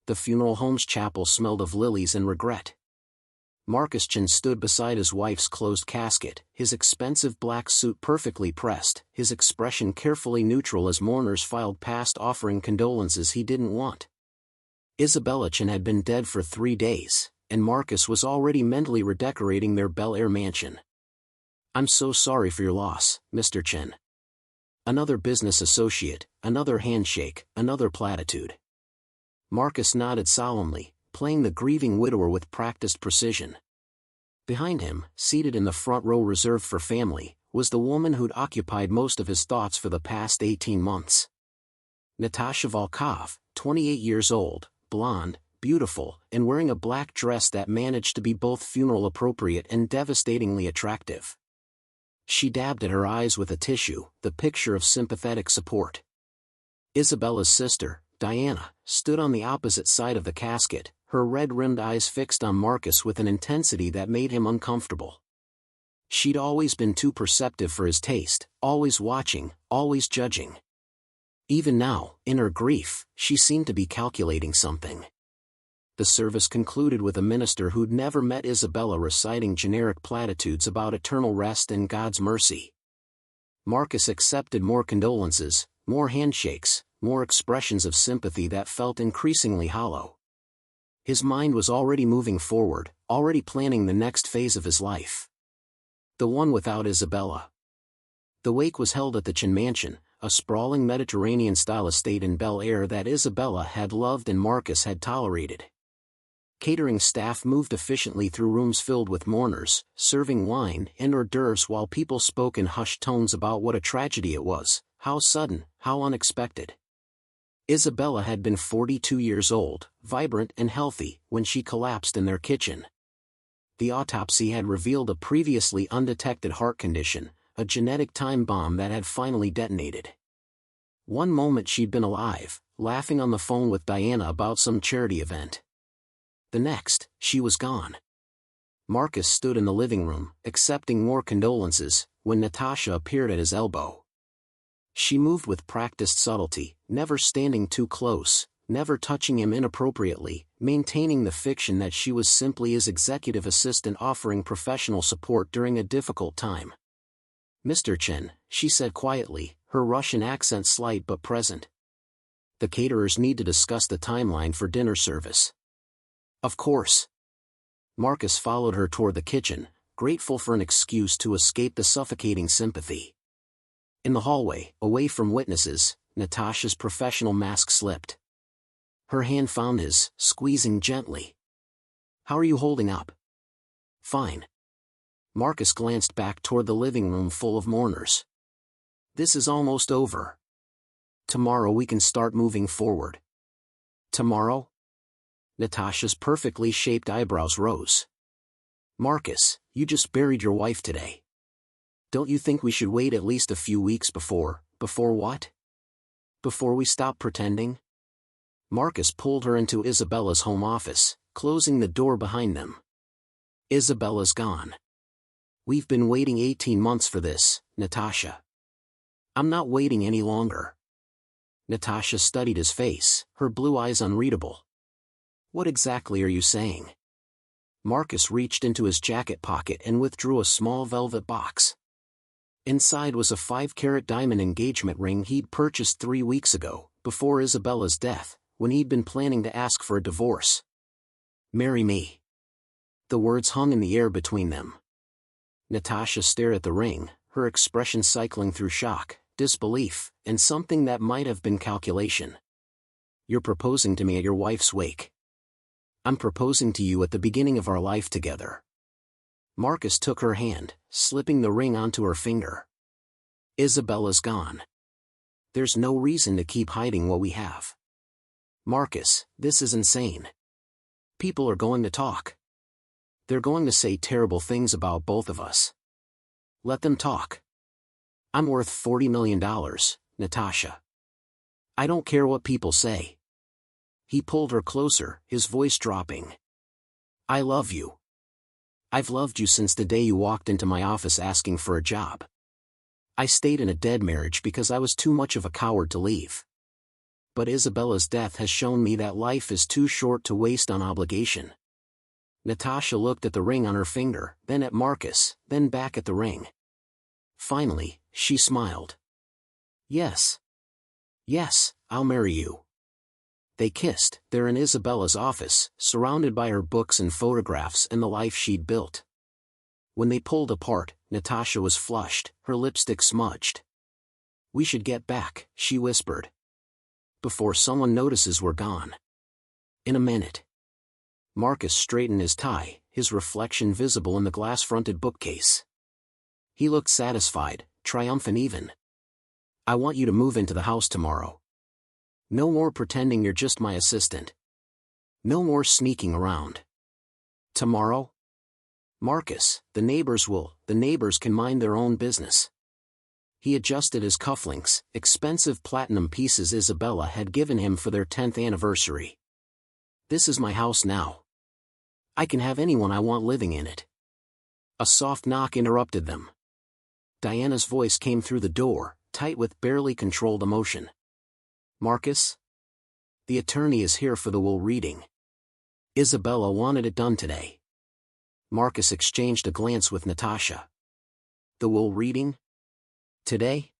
The funeral home's chapel smelled of lilies and regret. Marcus Chen stood beside his wife's closed casket, his expensive black suit perfectly pressed, his expression carefully neutral as mourners filed past offering condolences he didn't want. Isabella Chen had been dead for 3 days, and Marcus was already mentally redecorating their Bel Air mansion. "I'm so sorry for your loss, Mr. Chen." Another business associate, another handshake, another platitude. Marcus nodded solemnly, playing the grieving widower with practiced precision. Behind him, seated in the front row reserved for family, was the woman who'd occupied most of his thoughts for the past 18 months. Natasha Volkov, 28 years old, blonde, beautiful, and wearing a black dress that managed to be both funeral-appropriate and devastatingly attractive. She dabbed at her eyes with a tissue, the picture of sympathetic support. Isabella's sister, Diana, stood on the opposite side of the casket, her red-rimmed eyes fixed on Marcus with an intensity that made him uncomfortable. She'd always been too perceptive for his taste, always watching, always judging. Even now, in her grief, she seemed to be calculating something. The service concluded with a minister who'd never met Isabella reciting generic platitudes about eternal rest and God's mercy. Marcus accepted more condolences, more handshakes, more expressions of sympathy that felt increasingly hollow. His mind was already moving forward, already planning the next phase of his life. The one without Isabella. The wake was held at the Chen Mansion, a sprawling Mediterranean-style estate in Bel Air that Isabella had loved and Marcus had tolerated. Catering staff moved efficiently through rooms filled with mourners, serving wine and hors d'oeuvres while people spoke in hushed tones about what a tragedy it was, how sudden, how unexpected. Isabella had been 42 years old, vibrant and healthy, when she collapsed in their kitchen. The autopsy had revealed a previously undetected heart condition, a genetic time bomb that had finally detonated. One moment she'd been alive, laughing on the phone with Diana about some charity event. The next, she was gone. Marcus stood in the living room, accepting more condolences, when Natasha appeared at his elbow. She moved with practiced subtlety, never standing too close, never touching him inappropriately, maintaining the fiction that she was simply his executive assistant offering professional support during a difficult time. "Mr. Chen," she said quietly, her Russian accent slight but present. "The caterers need to discuss the timeline for dinner service." "Of course." Marcus followed her toward the kitchen, grateful for an excuse to escape the suffocating sympathy. In the hallway, away from witnesses, Natasha's professional mask slipped. Her hand found his, squeezing gently. "How are you holding up?" "Fine." Marcus glanced back toward the living room full of mourners. "This is almost over. Tomorrow we can start moving forward." "Tomorrow?" Natasha's perfectly shaped eyebrows rose. "Marcus, you just buried your wife today. Don't you think we should wait at least a few weeks before what? Before we stop pretending?" Marcus pulled her into Isabella's home office, closing the door behind them. "Isabella's gone. We've been waiting 18 months for this, Natasha. I'm not waiting any longer." Natasha studied his face, her blue eyes unreadable. "What exactly are you saying?" Marcus reached into his jacket pocket and withdrew a small velvet box. Inside was a 5-carat diamond engagement ring he'd purchased 3 weeks ago, before Isabella's death, when he'd been planning to ask for a divorce. "Marry me." The words hung in the air between them. Natasha stared at the ring, her expression cycling through shock, disbelief, and something that might have been calculation. "You're proposing to me at your wife's wake." "I'm proposing to you at the beginning of our life together." Marcus took her hand, slipping the ring onto her finger. "Isabella's gone. There's no reason to keep hiding what we have. Marcus, this is insane. People are going to talk. They're going to say terrible things about both of us. Let them talk. I'm worth $40 million, Natasha. I don't care what people say." He pulled her closer, his voice dropping. "I love you. I've loved you since the day you walked into my office asking for a job. I stayed in a dead marriage because I was too much of a coward to leave. But Isabella's death has shown me that life is too short to waste on obligation. Natasha looked at the ring on her finger, then at Marcus, then back at the ring. Finally, she smiled. Yes. Yes, I'll marry you. They kissed, there in Isabella's office, surrounded by her books and photographs and the life she'd built. When they pulled apart, Natasha was flushed, her lipstick smudged. We should get back, she whispered. Before someone notices we're gone. In a minute. Marcus straightened his tie, his reflection visible in the glass-fronted bookcase. He looked satisfied, triumphant even. I want you to move into the house tomorrow. No more pretending you're just my assistant. No more sneaking around. Tomorrow? Marcus, the neighbors can mind their own business. He adjusted his cufflinks, expensive platinum pieces Isabella had given him for their 10th anniversary. This is my house now. I can have anyone I want living in it. A soft knock interrupted them. Diana's voice came through the door, tight with barely controlled emotion. Marcus? The attorney is here for the will reading. Isabella wanted it done today. Marcus exchanged a glance with Natasha. The will reading? Today?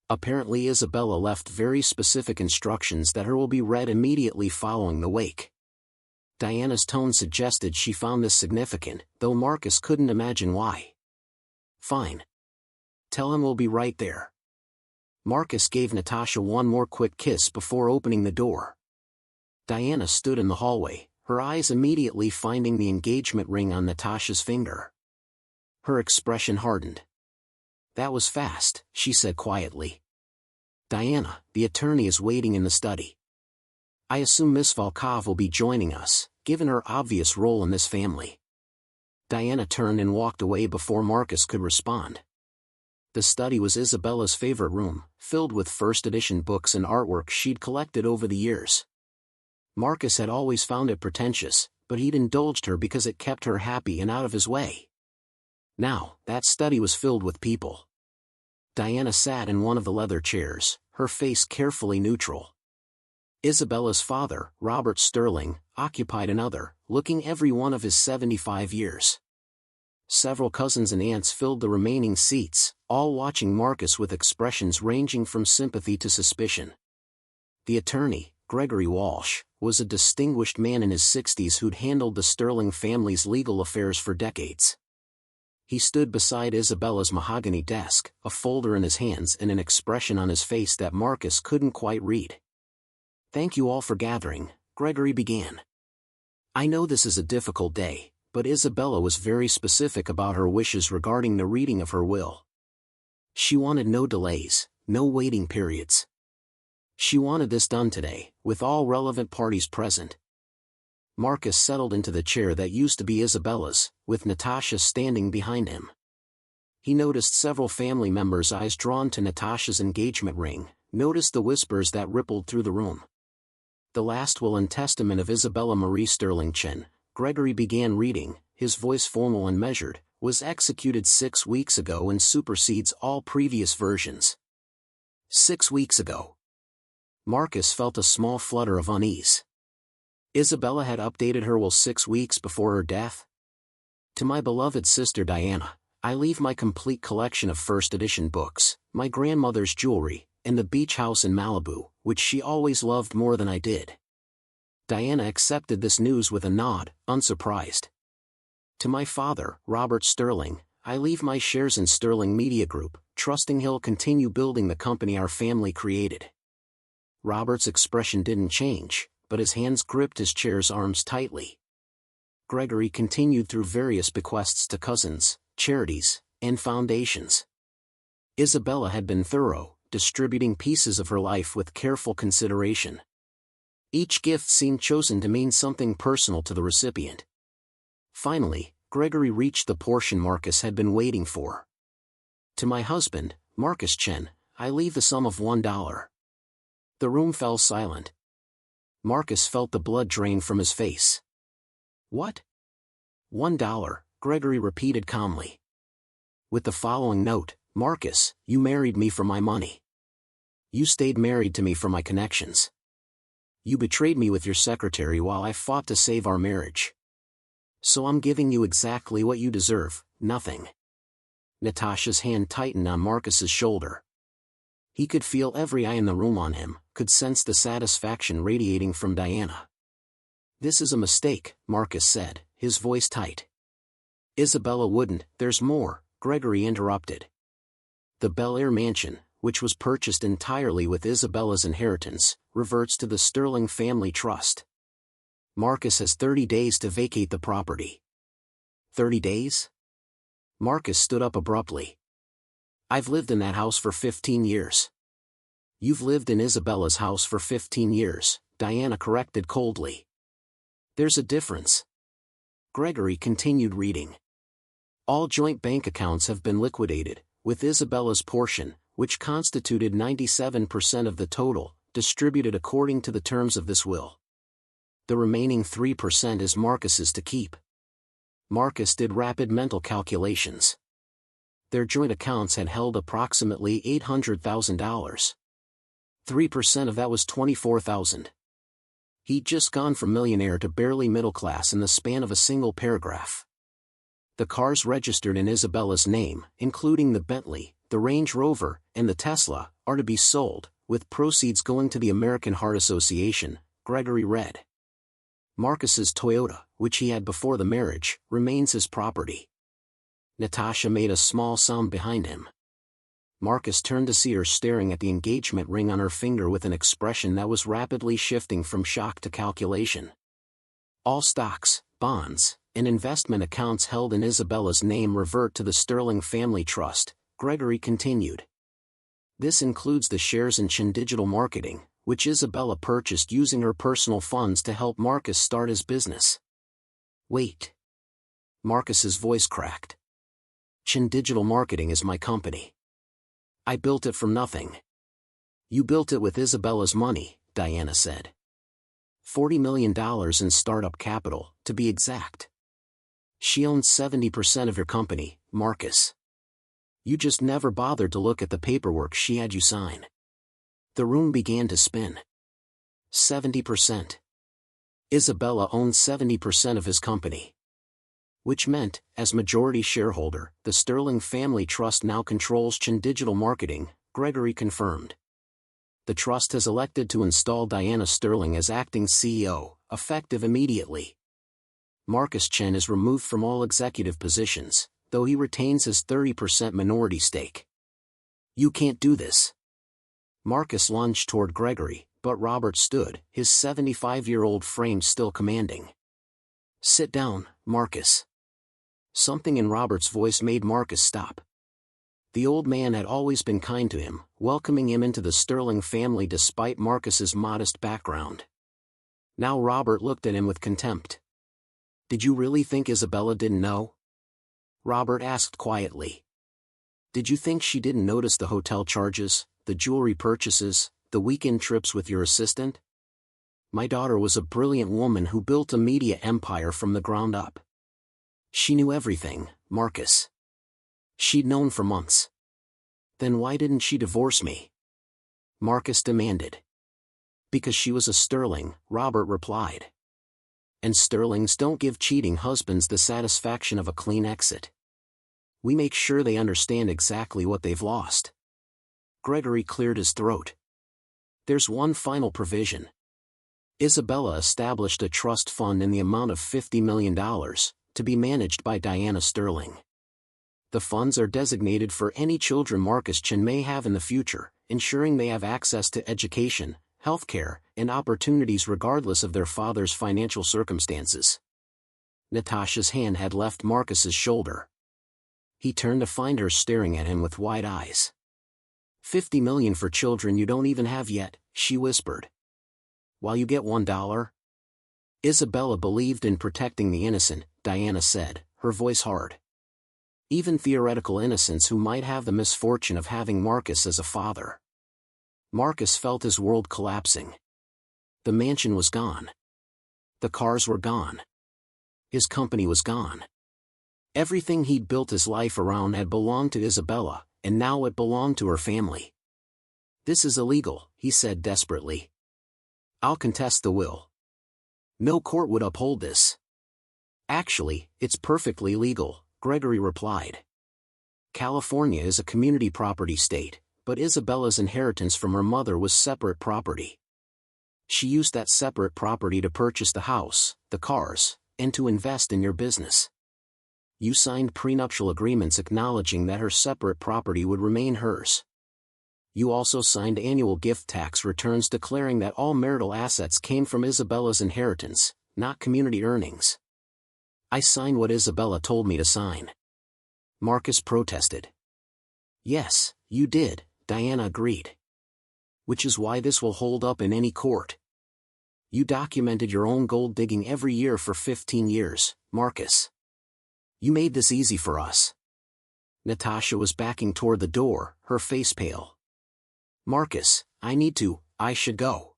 Apparently Isabella left very specific instructions that her will be read immediately following the wake. Diana's tone suggested she found this significant, though Marcus couldn't imagine why. Fine. Tell him we'll be right there. Marcus gave Natasha one more quick kiss before opening the door. Diana stood in the hallway, her eyes immediately finding the engagement ring on Natasha's finger. Her expression hardened. That was fast, she said quietly. Diana, the attorney is waiting in the study. I assume Miss Volkov will be joining us, given her obvious role in this family. Diana turned and walked away before Marcus could respond. The study was Isabella's favorite room, filled with first edition books and artwork she'd collected over the years. Marcus had always found it pretentious, but he'd indulged her because it kept her happy and out of his way. Now, that study was filled with people. Diana sat in one of the leather chairs, her face carefully neutral. Isabella's father, Robert Sterling, occupied another, looking every one of his 75 years. Several cousins and aunts filled the remaining seats, all watching Marcus with expressions ranging from sympathy to suspicion. The attorney, Gregory Walsh, was a distinguished man in his 60s who'd handled the Sterling family's legal affairs for decades. He stood beside Isabella's mahogany desk, a folder in his hands and an expression on his face that Marcus couldn't quite read. Thank you all for gathering, Gregory began. I know this is a difficult day, but Isabella was very specific about her wishes regarding the reading of her will. She wanted no delays, no waiting periods. She wanted this done today, with all relevant parties present. Marcus settled into the chair that used to be Isabella's, with Natasha standing behind him. He noticed several family members' eyes drawn to Natasha's engagement ring, noticed the whispers that rippled through the room. The last will and testament of Isabella Marie Sterling Chen, Gregory began reading, his voice formal and measured, was executed 6 weeks ago and supersedes all previous versions. 6 weeks ago. Marcus felt a small flutter of unease. Isabella had updated her will 6 weeks before her death. To my beloved sister Diana, I leave my complete collection of first edition books, my grandmother's jewelry, and the beach house in Malibu, which she always loved more than I did. Diana accepted this news with a nod, unsurprised. To my father, Robert Sterling, I leave my shares in Sterling Media Group, trusting he'll continue building the company our family created. Robert's expression didn't change, but his hands gripped his chair's arms tightly. Gregory continued through various bequests to cousins, charities, and foundations. Isabella had been thorough, distributing pieces of her life with careful consideration. Each gift seemed chosen to mean something personal to the recipient. Finally, Gregory reached the portion Marcus had been waiting for. To my husband, Marcus Chen, I leave the sum of $1. The room fell silent. Marcus felt the blood drain from his face. What? $1, Gregory repeated calmly. With the following note, Marcus, you married me for my money. You stayed married to me for my connections. You betrayed me with your secretary while I fought to save our marriage. So I'm giving you exactly what you deserve, nothing. Natasha's hand tightened on Marcus's shoulder. He could feel every eye in the room on him, could sense the satisfaction radiating from Diana. This is a mistake, Marcus said, his voice tight. Isabella wouldn't. There's more, Gregory interrupted. The Bel Air mansion, which was purchased entirely with Isabella's inheritance, reverts to the Sterling family trust. Marcus has 30 days to vacate the property. 30 days? Marcus stood up abruptly. I've lived in that house for 15 years. You've lived in Isabella's house for 15 years, Diana corrected coldly. There's a difference. Gregory continued reading. All joint bank accounts have been liquidated, with Isabella's portion, which constituted 97% of the total, distributed according to the terms of this will. The remaining 3% is Marcus's to keep. Marcus did rapid mental calculations. Their joint accounts had held approximately $800,000. 3% of that was $24,000. He'd just gone from millionaire to barely middle class in the span of a single paragraph. The cars registered in Isabella's name, including the Bentley, the Range Rover, and the Tesla, are to be sold, with proceeds going to the American Heart Association, Gregory read. Marcus's Toyota, which he had before the marriage, remains his property. Natasha made a small sound behind him. Marcus turned to see her staring at the engagement ring on her finger with an expression that was rapidly shifting from shock to calculation. All stocks, bonds, and investment accounts held in Isabella's name revert to the Sterling family trust, Gregory continued. This includes the shares in Chen Digital Marketing, which Isabella purchased using her personal funds to help Marcus start his business. Wait. Marcus's voice cracked. Chen Digital Marketing is my company. I built it from nothing. You built it with Isabella's money, Diana said. $40 million in startup capital, to be exact. She owns 70% of your company, Marcus. You just never bothered to look at the paperwork she had you sign. The room began to spin. 70%. Isabella owns 70% of his company. Which meant, as majority shareholder, the Sterling family trust now controls Chen Digital Marketing, Gregory confirmed. The trust has elected to install Diana Sterling as acting CEO, effective immediately. Marcus Chen is removed from all executive positions, though he retains his 30% minority stake. You can't do this. Marcus lunged toward Gregory, but Robert stood, his 75-year-old frame still commanding. Sit down, Marcus. Something in Robert's voice made Marcus stop. The old man had always been kind to him, welcoming him into the Sterling family despite Marcus's modest background. Now Robert looked at him with contempt. Did you really think Isabella didn't know? Robert asked quietly. Did you think she didn't notice the hotel charges, the jewelry purchases, the weekend trips with your assistant? My daughter was a brilliant woman who built a media empire from the ground up. She knew everything, Marcus. She'd known for months. Then why didn't she divorce me? Marcus demanded. Because she was a Sterling, Robert replied. And Sterlings don't give cheating husbands the satisfaction of a clean exit. We make sure they understand exactly what they've lost. Gregory cleared his throat. There's one final provision. Isabella established a trust fund in the amount of $50 million, to be managed by Diana Sterling. The funds are designated for any children Marcus Chen may have in the future, ensuring they have access to education, healthcare, and opportunities regardless of their father's financial circumstances. Natasha's hand had left Marcus's shoulder. He turned to find her staring at him with wide eyes. $50 million for children you don't even have yet, she whispered. While you get $1? Isabella believed in protecting the innocent, Diana said, her voice hard. Even theoretical innocents who might have the misfortune of having Marcus as a father. Marcus felt his world collapsing. The mansion was gone. The cars were gone. His company was gone. Everything he'd built his life around had belonged to Isabella, and now it belonged to her family. This is illegal, he said desperately. I'll contest the will. No court would uphold this. Actually, it's perfectly legal, Gregory replied. California is a community property state, but Isabella's inheritance from her mother was separate property. She used that separate property to purchase the house, the cars, and to invest in your business. You signed prenuptial agreements acknowledging that her separate property would remain hers. You also signed annual gift tax returns declaring that all marital assets came from Isabella's inheritance, not community earnings. I signed what Isabella told me to sign. Marcus protested. Yes, you did, Diana agreed. Which is why this will hold up in any court. You documented your own gold digging every year for 15 years, Marcus. You made this easy for us. Natasha was backing toward the door, her face pale. Marcus, I should go.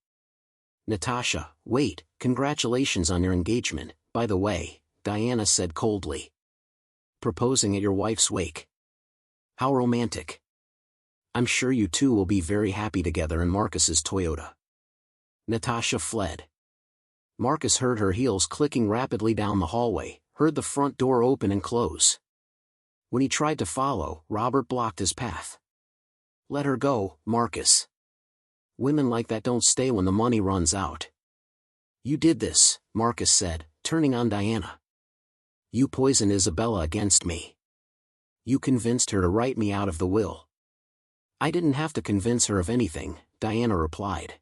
Natasha, wait, congratulations on your engagement, by the way, Diana said coldly. Proposing at your wife's wake. How romantic. I'm sure you two will be very happy together in Marcus's Toyota. Natasha fled. Marcus heard her heels clicking rapidly down the hallway, heard the front door open and close. When he tried to follow, Robert blocked his path. Let her go, Marcus. Women like that don't stay when the money runs out. You did this, Marcus said, turning on Diana. You poisoned Isabella against me. You convinced her to write me out of the will. I didn't have to convince her of anything, Diana replied.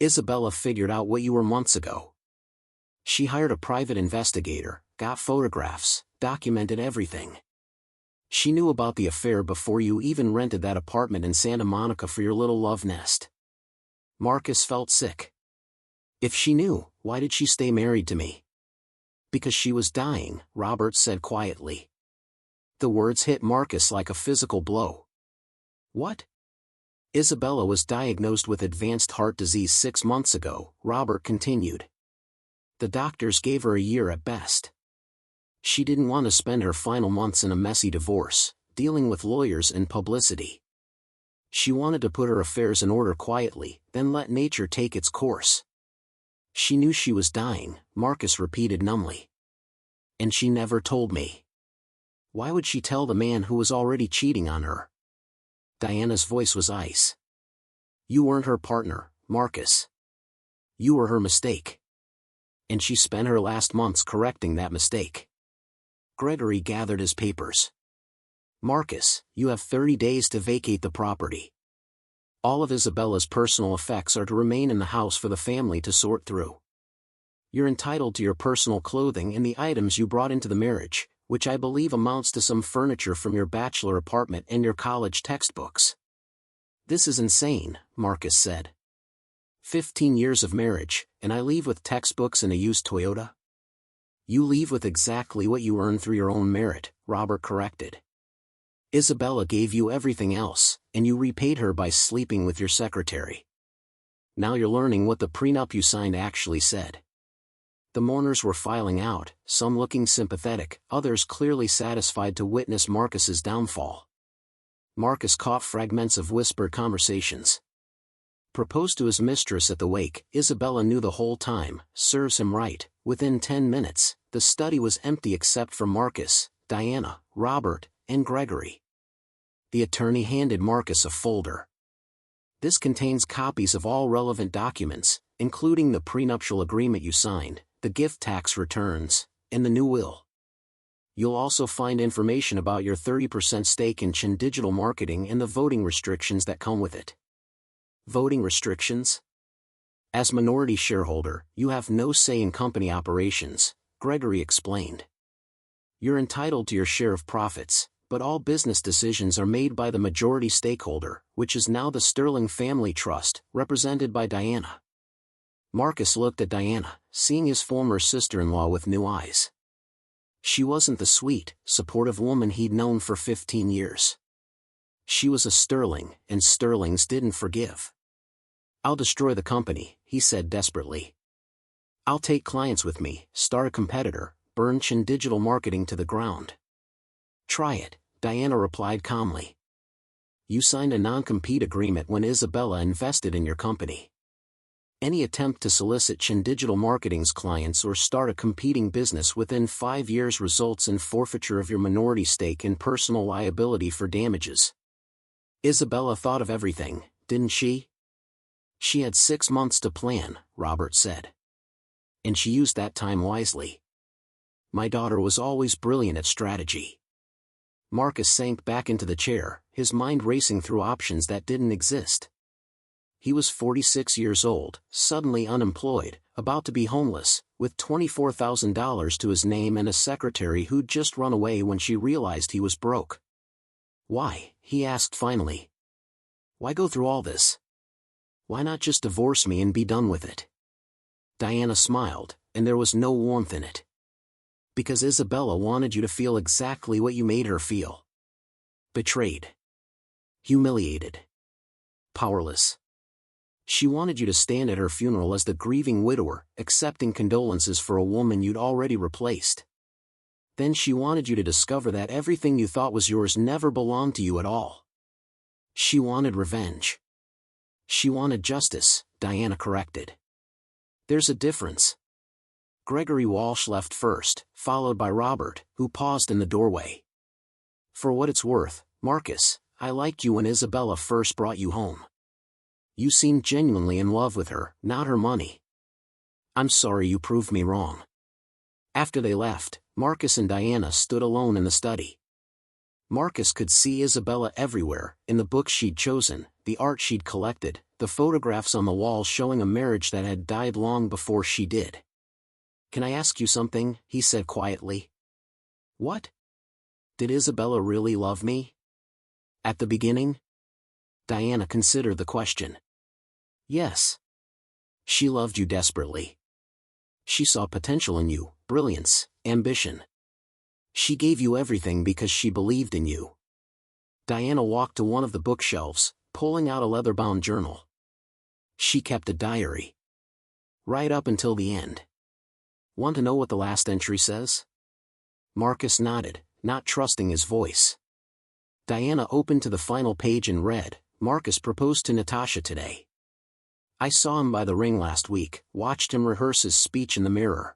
Isabella figured out what you were months ago. She hired a private investigator, got photographs, documented everything. She knew about the affair before you even rented that apartment in Santa Monica for your little love nest. Marcus felt sick. If she knew, why did she stay married to me? Because she was dying, Robert said quietly. The words hit Marcus like a physical blow. What? Isabella was diagnosed with advanced heart disease 6 months ago, Robert continued. The doctors gave her a year at best. She didn't want to spend her final months in a messy divorce, dealing with lawyers and publicity. She wanted to put her affairs in order quietly, then let nature take its course. She knew she was dying, Marcus repeated numbly. And she never told me. Why would she tell the man who was already cheating on her? Diana's voice was ice. You weren't her partner, Marcus. You were her mistake. And she spent her last months correcting that mistake. Gregory gathered his papers. Marcus, you have 30 days to vacate the property. All of Isabella's personal effects are to remain in the house for the family to sort through. You're entitled to your personal clothing and the items you brought into the marriage, which I believe amounts to some furniture from your bachelor apartment and your college textbooks. This is insane, Marcus said. 15 years of marriage, and I leave with textbooks and a used Toyota? You leave with exactly what you earned through your own merit, Robert corrected. Isabella gave you everything else, and you repaid her by sleeping with your secretary. Now you're learning what the prenup you signed actually said. The mourners were filing out, some looking sympathetic, others clearly satisfied to witness Marcus's downfall. Marcus caught fragments of whispered conversations. Proposed to his mistress at the wake, Isabella knew the whole time, serves him right. Within 10 minutes, the study was empty except for Marcus, Diana, Robert, and Gregory. The attorney handed Marcus a folder. This contains copies of all relevant documents, including the prenuptial agreement you signed, the gift tax returns, and the new will. You'll also find information about your 30% stake in Chen Digital Marketing and the voting restrictions that come with it. Voting restrictions? As minority shareholder, you have no say in company operations, Gregory explained. You're entitled to your share of profits, but all business decisions are made by the majority stakeholder, which is now the Sterling Family Trust, represented by Diana. Marcus looked at Diana, seeing his former sister-in-law with new eyes. She wasn't the sweet, supportive woman he'd known for 15 years. She was a Sterling, and Sterlings didn't forgive. I'll destroy the company, he said desperately. I'll take clients with me, start a competitor, burn Chen Digital Marketing to the ground. Try it, Diana replied calmly. You signed a non-compete agreement when Isabella invested in your company. Any attempt to solicit Chen Digital Marketing's clients or start a competing business within 5 years results in forfeiture of your minority stake and personal liability for damages. Isabella thought of everything, didn't she? She had 6 months to plan, Robert said. And she used that time wisely. My daughter was always brilliant at strategy. Marcus sank back into the chair, his mind racing through options that didn't exist. He was 46 years old, suddenly unemployed, about to be homeless, with $24,000 to his name and a secretary who'd just run away when she realized he was broke. Why, he asked finally. Why go through all this? Why not just divorce me and be done with it? Diana smiled, and there was no warmth in it. Because Isabella wanted you to feel exactly what you made her feel. Betrayed. Humiliated. Powerless. She wanted you to stand at her funeral as the grieving widower, accepting condolences for a woman you'd already replaced. Then she wanted you to discover that everything you thought was yours never belonged to you at all. She wanted revenge. She wanted justice, Diana corrected. There's a difference. Gregory Walsh left first, followed by Robert, who paused in the doorway. For what it's worth, Marcus, I liked you when Isabella first brought you home. You seemed genuinely in love with her, not her money. I'm sorry you proved me wrong. After they left, Marcus and Diana stood alone in the study. Marcus could see Isabella everywhere, in the books she'd chosen, the art she'd collected, the photographs on the wall showing a marriage that had died long before she did. Can I ask you something? He said quietly. What? Did Isabella really love me? At the beginning? Diana considered the question. Yes. She loved you desperately. She saw potential in you, brilliance, ambition. She gave you everything because she believed in you. Diana walked to one of the bookshelves, pulling out a leather-bound journal. She kept a diary. Right up until the end. Want to know what the last entry says? Marcus nodded, not trusting his voice. Diana opened to the final page and read, Marcus proposed to Natasha today. I saw him by the ring last week, watched him rehearse his speech in the mirror.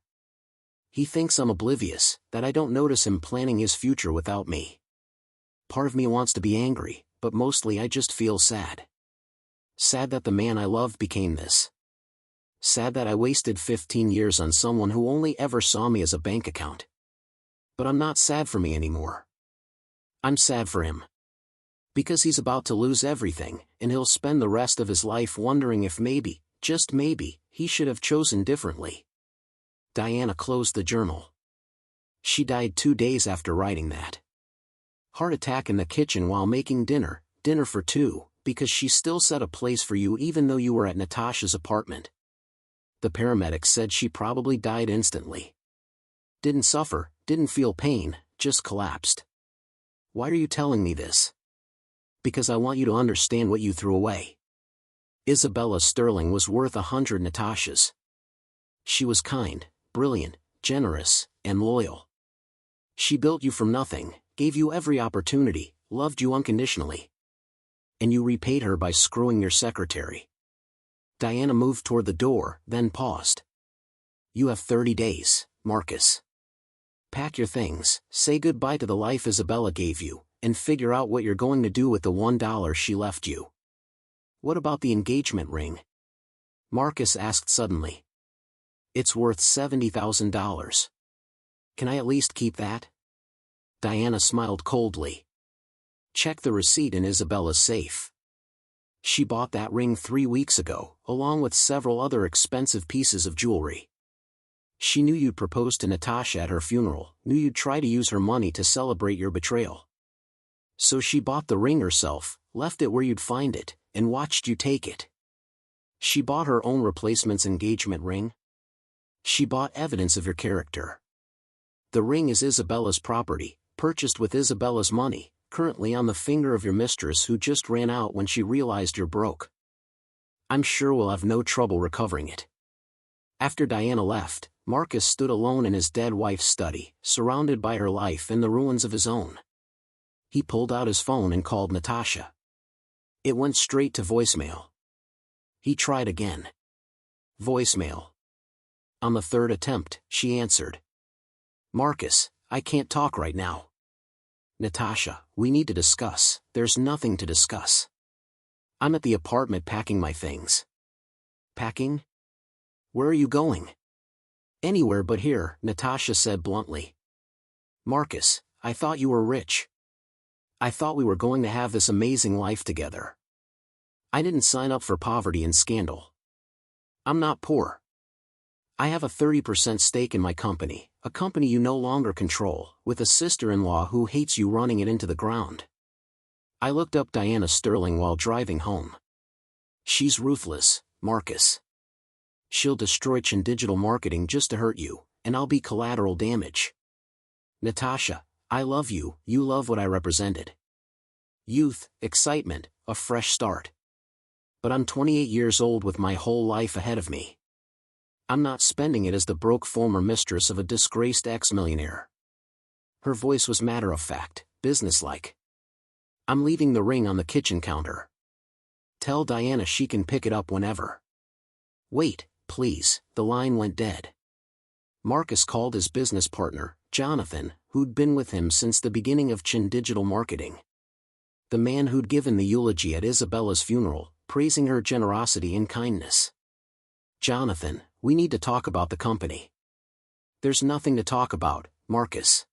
He thinks I'm oblivious, that I don't notice him planning his future without me. Part of me wants to be angry, but mostly I just feel sad. Sad that the man I loved became this. Sad that I wasted 15 years on someone who only ever saw me as a bank account. But I'm not sad for me anymore. I'm sad for him. Because he's about to lose everything, and he'll spend the rest of his life wondering if maybe, just maybe, he should have chosen differently. Diana closed the journal. She died 2 days after writing that. Heart attack in the kitchen while making dinner for two, because she still set a place for you even though you were at Natasha's apartment. The paramedics said she probably died instantly. Didn't suffer, didn't feel pain, just collapsed. Why are you telling me this? Because I want you to understand what you threw away. Isabella Sterling was worth 100 Natashas. She was kind, brilliant, generous, and loyal. She built you from nothing, gave you every opportunity, loved you unconditionally. And you repaid her by screwing your secretary. Diana moved toward the door, then paused. You have 30 days, Marcus. Pack your things, say goodbye to the life Isabella gave you, and figure out what you're going to do with the $1 she left you. What about the engagement ring? Marcus asked suddenly. It's worth $70,000. Can I at least keep that? Diana smiled coldly. Check the receipt in Isabella's safe. She bought that ring 3 weeks ago, along with several other expensive pieces of jewelry. She knew you'd propose to Natasha at her funeral, knew you'd try to use her money to celebrate your betrayal. So she bought the ring herself, left it where you'd find it, and watched you take it. She bought her own replacement's engagement ring. She bought evidence of your character. The ring is Isabella's property, purchased with Isabella's money, currently on the finger of your mistress who just ran out when she realized you're broke. I'm sure we'll have no trouble recovering it. After Diana left, Marcus stood alone in his dead wife's study, surrounded by her life and the ruins of his own. He pulled out his phone and called Natasha. It went straight to voicemail. He tried again. Voicemail. On the third attempt, she answered. Marcus, I can't talk right now. Natasha, we need to discuss. There's nothing to discuss. I'm at the apartment packing my things. Packing? Where are you going? Anywhere but here, Natasha said bluntly. Marcus, I thought you were rich. I thought we were going to have this amazing life together. I didn't sign up for poverty and scandal. I'm not poor. I have a 30% stake in my company, a company you no longer control, with a sister-in-law who hates you running it into the ground. I looked up Diana Sterling while driving home. She's ruthless, Marcus. She'll destroy Chen digital marketing just to hurt you, and I'll be collateral damage. Natasha, I love you, you love what I represented. Youth, excitement, a fresh start. But I'm 28 years old with my whole life ahead of me. I'm not spending it as the broke former mistress of a disgraced ex-millionaire. Her voice was matter-of-fact, businesslike. I'm leaving the ring on the kitchen counter. Tell Diana she can pick it up whenever. Wait, please, the line went dead. Marcus called his business partner, Jonathan, who'd been with him since the beginning of Chen Digital Marketing. The man who'd given the eulogy at Isabella's funeral, praising her generosity and kindness. Jonathan, we need to talk about the company. There's nothing to talk about, Marcus.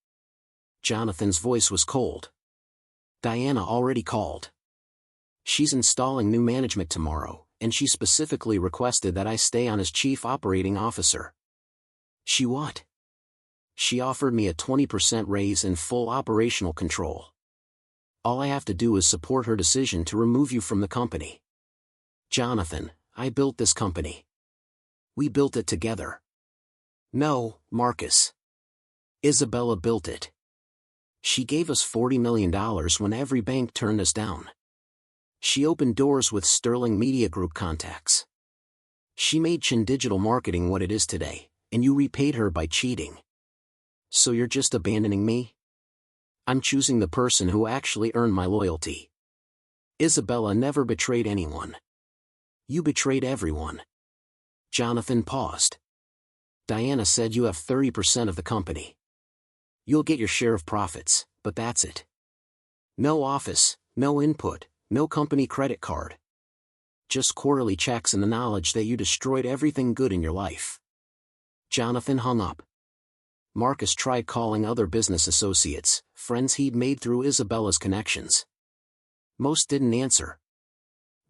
Jonathan's voice was cold. Diana already called. She's installing new management tomorrow, and she specifically requested that I stay on as chief operating officer. She what? She offered me a 20% raise and full operational control. All I have to do is support her decision to remove you from the company. Jonathan, I built this company. We built it together. No, Marcus. Isabella built it. She gave us $40 million when every bank turned us down. She opened doors with Sterling Media Group contacts. She made Chen Digital Marketing what it is today, and you repaid her by cheating. So you're just abandoning me? I'm choosing the person who actually earned my loyalty. Isabella never betrayed anyone. You betrayed everyone. Jonathan paused. Diana said you have 30% of the company. You'll get your share of profits, but that's it. No office, no input, no company credit card. Just quarterly checks and the knowledge that you destroyed everything good in your life. Jonathan hung up. Marcus tried calling other business associates, friends he'd made through Isabella's connections. Most didn't answer.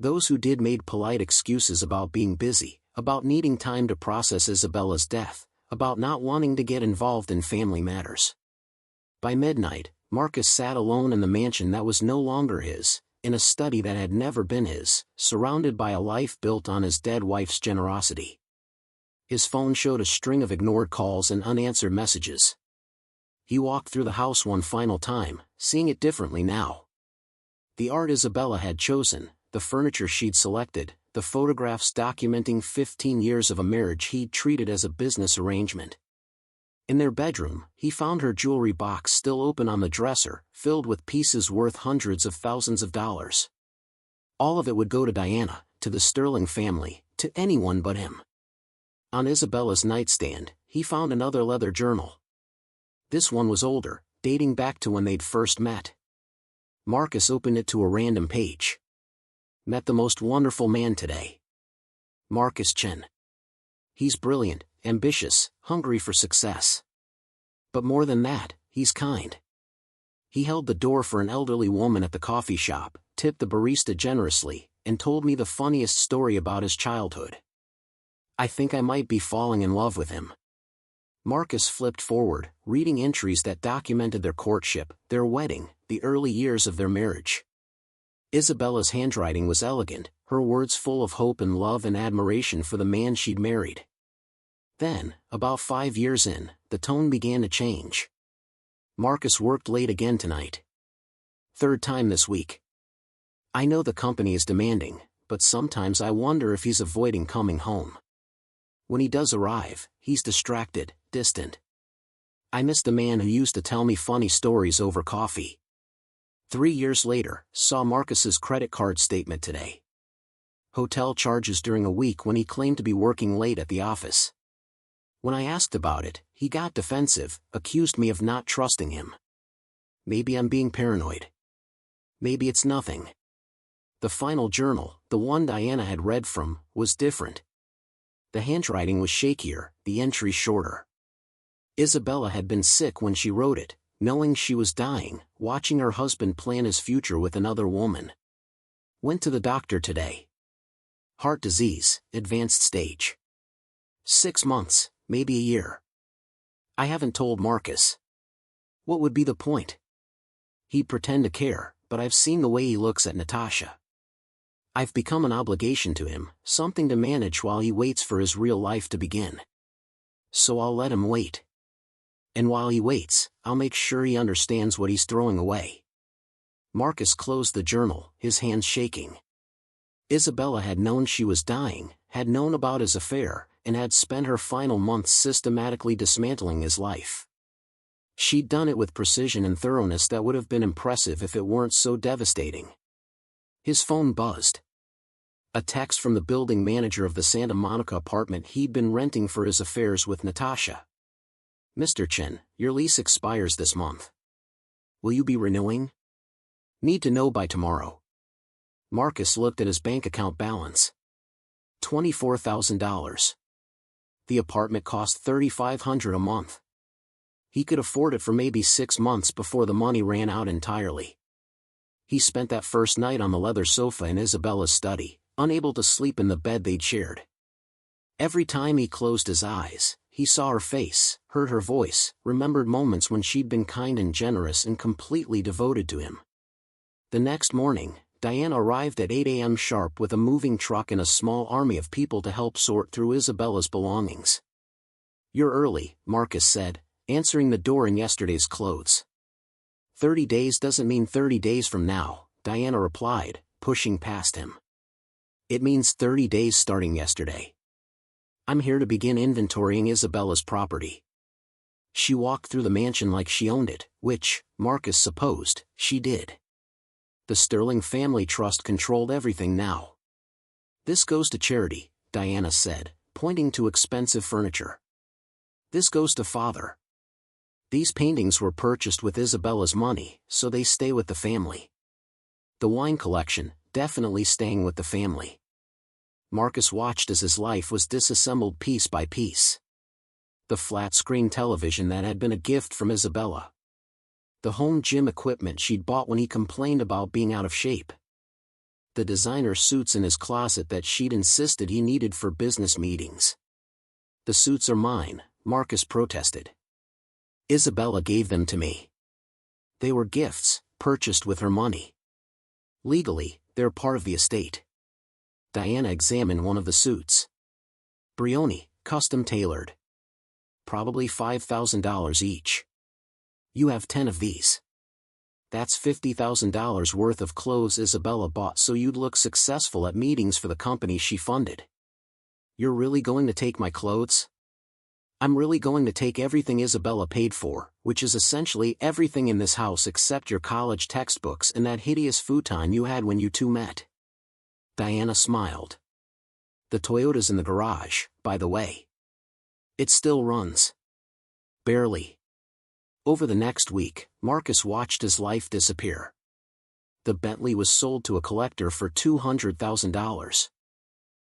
Those who did made polite excuses about being busy, about needing time to process Isabella's death, about not wanting to get involved in family matters. By midnight, Marcus sat alone in the mansion that was no longer his, in a study that had never been his, surrounded by a life built on his dead wife's generosity. His phone showed a string of ignored calls and unanswered messages. He walked through the house one final time, seeing it differently now. The art Isabella had chosen, the furniture she'd selected, the photographs documenting 15 years of a marriage he'd treated as a business arrangement. In their bedroom, he found her jewelry box still open on the dresser, filled with pieces worth hundreds of thousands of dollars. All of it would go to Diana, to the Sterling family, to anyone but him. On Isabella's nightstand, he found another leather journal. This one was older, dating back to when they'd first met. Marcus opened it to a random page. Met the most wonderful man today. Marcus Chen. He's brilliant, ambitious, hungry for success. But more than that, he's kind. He held the door for an elderly woman at the coffee shop, tipped the barista generously, and told me the funniest story about his childhood. I think I might be falling in love with him. Marcus flipped forward, reading entries that documented their courtship, their wedding, the early years of their marriage. Isabella's handwriting was elegant, her words full of hope and love and admiration for the man she'd married. Then, about 5 years in, the tone began to change. Marcus worked late again tonight. Third time this week. I know the company is demanding, but sometimes I wonder if he's avoiding coming home. When he does arrive, he's distracted, distant. I miss the man who used to tell me funny stories over coffee. 3 years later, saw Marcus's credit card statement today. Hotel charges during a week when he claimed to be working late at the office. When I asked about it, he got defensive, accused me of not trusting him. Maybe I'm being paranoid. Maybe it's nothing. The final journal, the one Diana had read from, was different. The handwriting was shakier, the entry shorter. Isabella had been sick when she wrote it, knowing she was dying, watching her husband plan his future with another woman. Went to the doctor today. Heart disease, advanced stage. 6 months, maybe a year. I haven't told Marcus. What would be the point? He'd pretend to care, but I've seen the way he looks at Natasha. I've become an obligation to him, something to manage while he waits for his real life to begin. So I'll let him wait. And while he waits, I'll make sure he understands what he's throwing away. Marcus closed the journal, his hands shaking. Isabella had known she was dying, had known about his affair, and had spent her final months systematically dismantling his life. She'd done it with precision and thoroughness that would have been impressive if it weren't so devastating. His phone buzzed. A text from the building manager of the Santa Monica apartment he'd been renting for his affairs with Natasha. Mr. Chen, your lease expires this month. Will you be renewing? Need to know by tomorrow. Marcus looked at his bank account balance. $24,000. The apartment cost $3,500 a month. He could afford it for maybe 6 months before the money ran out entirely. He spent that first night on the leather sofa in Isabella's study, unable to sleep in the bed they'd shared. Every time he closed his eyes, he saw her face, heard her voice, remembered moments when she'd been kind and generous and completely devoted to him. The next morning, Diana arrived at 8 a.m. sharp with a moving truck and a small army of people to help sort through Isabella's belongings. You're early, Marcus said, answering the door in yesterday's clothes. 30 days doesn't mean 30 days from now, Diana replied, pushing past him. It means 30 days starting yesterday. I'm here to begin inventorying Isabella's property. She walked through the mansion like she owned it, which, Marcus supposed, she did. The Sterling family trust controlled everything now. This goes to charity, Diana said, pointing to expensive furniture. This goes to Father. These paintings were purchased with Isabella's money, so they stay with the family. The wine collection, definitely staying with the family. Marcus watched as his life was disassembled piece by piece. The flat-screen television that had been a gift from Isabella. The home gym equipment she'd bought when he complained about being out of shape. The designer suits in his closet that she'd insisted he needed for business meetings. The suits are mine, Marcus protested. Isabella gave them to me. They were gifts, purchased with her money. Legally, they're part of the estate. Diana examined one of the suits. Brioni, custom tailored. Probably $5,000 each. You have 10 of these. That's $50,000 worth of clothes Isabella bought so you'd look successful at meetings for the company she funded. You're really going to take my clothes? I'm really going to take everything Isabella paid for, which is essentially everything in this house except your college textbooks and that hideous futon you had when you two met. Diana smiled. The Toyota's in the garage, by the way. It still runs. Barely. Over the next week, Marcus watched his life disappear. The Bentley was sold to a collector for $200,000.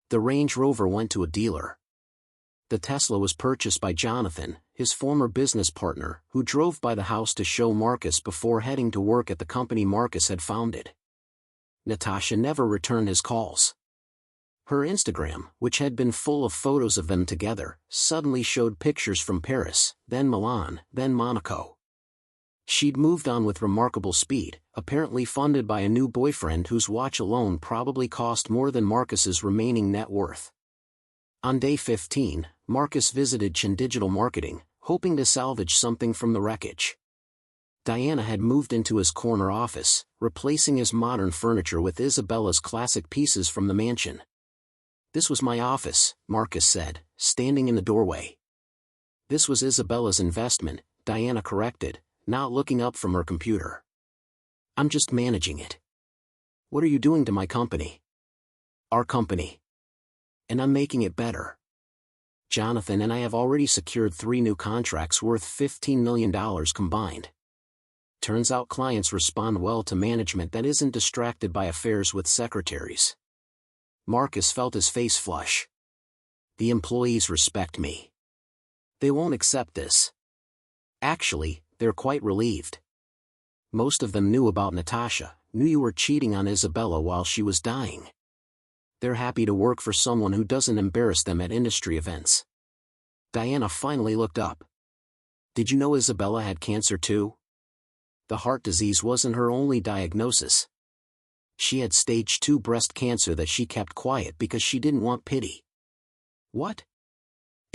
The Range Rover went to a dealer. The Tesla was purchased by Jonathan, his former business partner, who drove by the house to show Marcus before heading to work at the company Marcus had founded. Natasha never returned his calls. Her Instagram, which had been full of photos of them together, suddenly showed pictures from Paris, then Milan, then Monaco. She'd moved on with remarkable speed, apparently funded by a new boyfriend whose watch alone probably cost more than Marcus's remaining net worth. On day 15, Marcus visited Chen Digital Marketing, hoping to salvage something from the wreckage. Diana had moved into his corner office, replacing his modern furniture with Isabella's classic pieces from the mansion. This was my office, Marcus said, standing in the doorway. This was Isabella's investment, Diana corrected, not looking up from her computer. I'm just managing it. What are you doing to my company? Our company. And I'm making it better. Jonathan and I have already secured 3 new contracts worth $15 million combined. Turns out clients respond well to management that isn't distracted by affairs with secretaries. Marcus felt his face flush. The employees respect me. They won't accept this. Actually, they're quite relieved. Most of them knew about Natasha, knew you were cheating on Isabella while she was dying. They're happy to work for someone who doesn't embarrass them at industry events. Diana finally looked up. Did you know Isabella had cancer too? The heart disease wasn't her only diagnosis. She had stage 2 breast cancer that she kept quiet because she didn't want pity. What?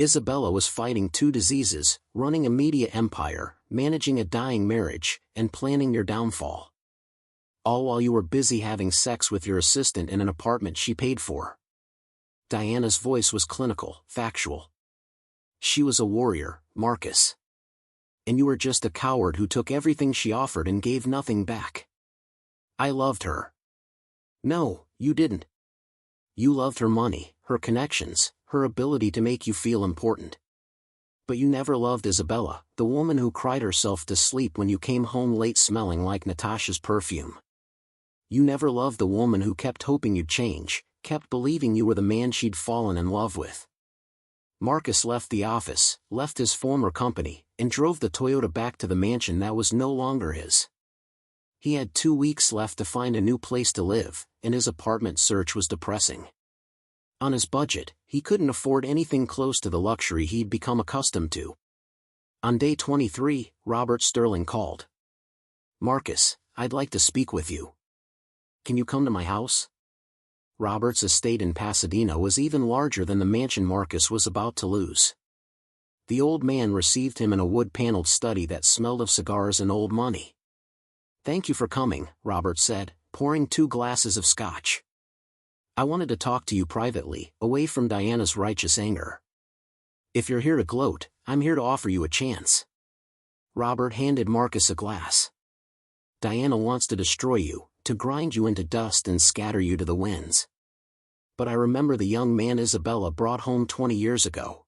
Isabella was fighting 2 diseases, running a media empire, managing a dying marriage, and planning your downfall. All while you were busy having sex with your assistant in an apartment she paid for. Diana's voice was clinical, factual. She was a warrior, Marcus. And you were just a coward who took everything she offered and gave nothing back. I loved her. No, you didn't. You loved her money, her connections, her ability to make you feel important. But you never loved Isabella, the woman who cried herself to sleep when you came home late smelling like Natasha's perfume. You never loved the woman who kept hoping you'd change, kept believing you were the man she'd fallen in love with. Marcus left the office, left his former company, and drove the Toyota back to the mansion that was no longer his. He had 2 weeks left to find a new place to live, and his apartment search was depressing. On his budget, he couldn't afford anything close to the luxury he'd become accustomed to. On day 23, Robert Sterling called. Marcus, I'd like to speak with you. Can you come to my house? Robert's estate in Pasadena was even larger than the mansion Marcus was about to lose. The old man received him in a wood-paneled study that smelled of cigars and old money. Thank you for coming, Robert said, pouring 2 glasses of scotch. I wanted to talk to you privately, away from Diana's righteous anger. If you're here to gloat, I'm here to offer you a chance. Robert handed Marcus a glass. Diana wants to destroy you, to grind you into dust and scatter you to the winds. But I remember the young man Isabella brought home 20 years ago.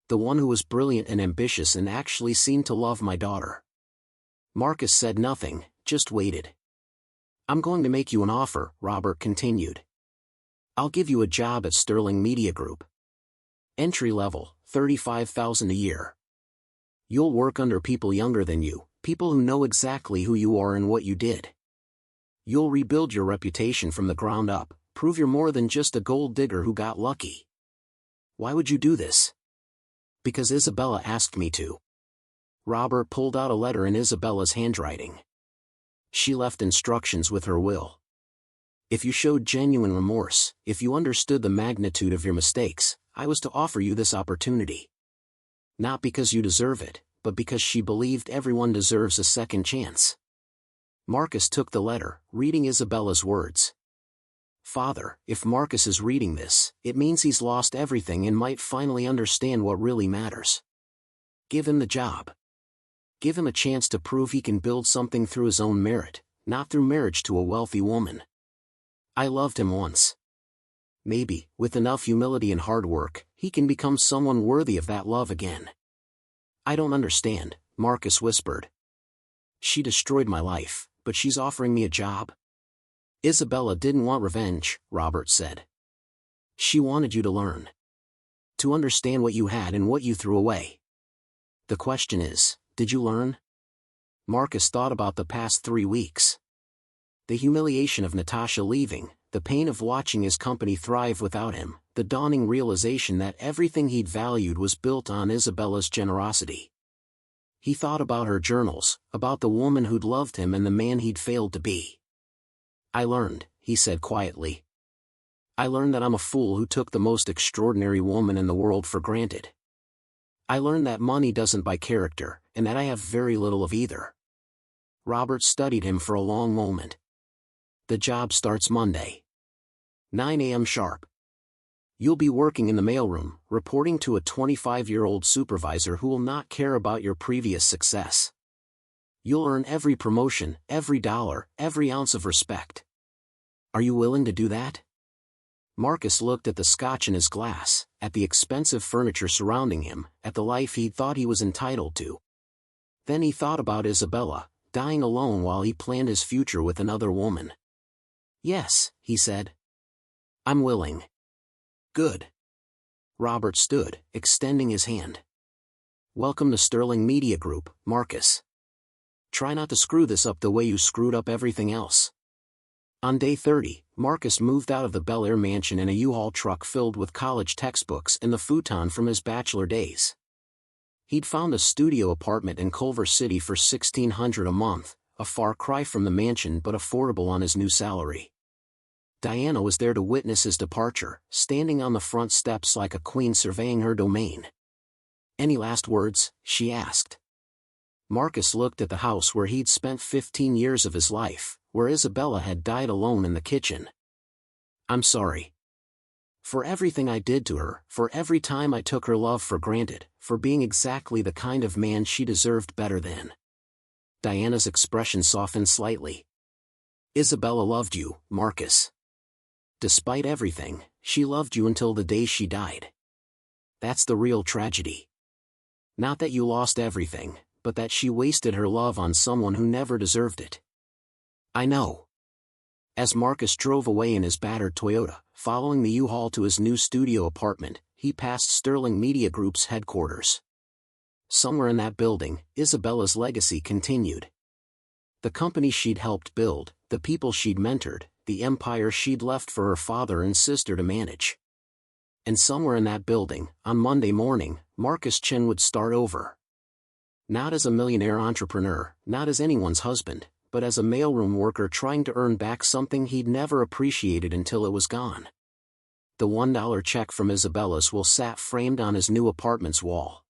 The one who was brilliant and ambitious and actually seemed to love my daughter. Marcus said nothing, just waited. I'm going to make you an offer, Robert continued. I'll give you a job at Sterling Media Group. Entry level, $35,000 a year. You'll work under people younger than you, people who know exactly who you are and what you did. You'll rebuild your reputation from the ground up, prove you're more than just a gold digger who got lucky. Why would you do this? Because Isabella asked me to. Robert pulled out a letter in Isabella's handwriting. She left instructions with her will. If you showed genuine remorse, if you understood the magnitude of your mistakes, I was to offer you this opportunity. Not because you deserve it, but because she believed everyone deserves a second chance. Marcus took the letter, reading Isabella's words. Father, if Marcus is reading this, it means he's lost everything and might finally understand what really matters. Give him the job. Give him a chance to prove he can build something through his own merit, not through marriage to a wealthy woman. I loved him once. Maybe, with enough humility and hard work, he can become someone worthy of that love again. I don't understand, Marcus whispered. She destroyed my life, but she's offering me a job? Isabella didn't want revenge, Robert said. She wanted you to learn. To understand what you had and what you threw away. The question is, did you learn? Marcus thought about the past 3 weeks. The humiliation of Natasha leaving, the pain of watching his company thrive without him, the dawning realization that everything he'd valued was built on Isabella's generosity. He thought about her journals, about the woman who'd loved him and the man he'd failed to be. I learned, he said quietly. I learned that I'm a fool who took the most extraordinary woman in the world for granted. I learned that money doesn't buy character, and that I have very little of either. Robert studied him for a long moment. The job starts Monday. 9 a.m. sharp. You'll be working in the mailroom, reporting to a 25-year-old supervisor who will not care about your previous success. You'll earn every promotion, every dollar, every ounce of respect. Are you willing to do that? Marcus looked at the scotch in his glass, at the expensive furniture surrounding him, at the life he thought he was entitled to. Then he thought about Isabella, dying alone while he planned his future with another woman. Yes, he said. I'm willing. Good. Robert stood, extending his hand. Welcome to Sterling Media Group, Marcus. Try not to screw this up the way you screwed up everything else. On day 30, Marcus moved out of the Bel Air mansion in a U-Haul truck filled with college textbooks and the futon from his bachelor days. He'd found a studio apartment in Culver City for $1,600 a month, a far cry from the mansion but affordable on his new salary. Diana was there to witness his departure, standing on the front steps like a queen surveying her domain. Any last words? She asked. Marcus looked at the house where he'd spent 15 years of his life, where Isabella had died alone in the kitchen. I'm sorry. For everything I did to her, for every time I took her love for granted, for being exactly the kind of man she deserved better than. Diana's expression softened slightly. Isabella loved you, Marcus. Despite everything, she loved you until the day she died. That's the real tragedy. Not that you lost everything, but that she wasted her love on someone who never deserved it. I know. As Marcus drove away in his battered Toyota, following the U-Haul to his new studio apartment, he passed Sterling Media Group's headquarters. Somewhere in that building, Isabella's legacy continued. The company she'd helped build, the people she'd mentored, the empire she'd left for her father and sister to manage. And somewhere in that building, on Monday morning, Marcus Chen would start over. Not as a millionaire entrepreneur, not as anyone's husband, but as a mailroom worker trying to earn back something he'd never appreciated until it was gone. The $1 check from Isabella's will sat framed on his new apartment's wall.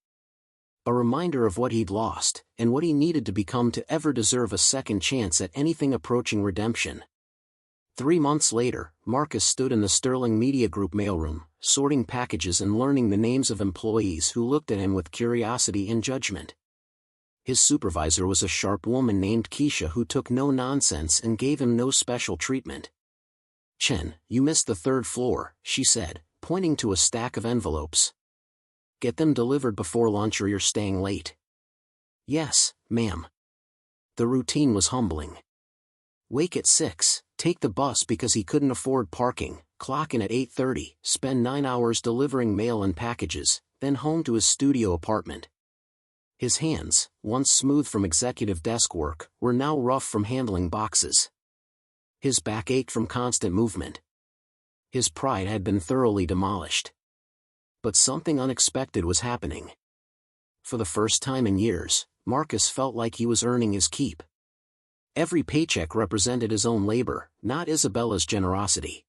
A reminder of what he'd lost, and what he needed to become to ever deserve a second chance at anything approaching redemption. 3 months later, Marcus stood in the Sterling Media Group mailroom, sorting packages and learning the names of employees who looked at him with curiosity and judgment. His supervisor was a sharp woman named Keisha who took no nonsense and gave him no special treatment. Chen, you missed the 3rd floor, she said, pointing to a stack of envelopes. Get them delivered before lunch or you're staying late. Yes, ma'am. The routine was humbling. Wake at 6, take the bus because he couldn't afford parking, clock in at 8:30, spend 9 hours delivering mail and packages, then home to his studio apartment. His hands, once smooth from executive desk work, were now rough from handling boxes. His back ached from constant movement. His pride had been thoroughly demolished. But something unexpected was happening. For the first time in years, Marcus felt like he was earning his keep. Every paycheck represented his own labor, not Isabella's generosity.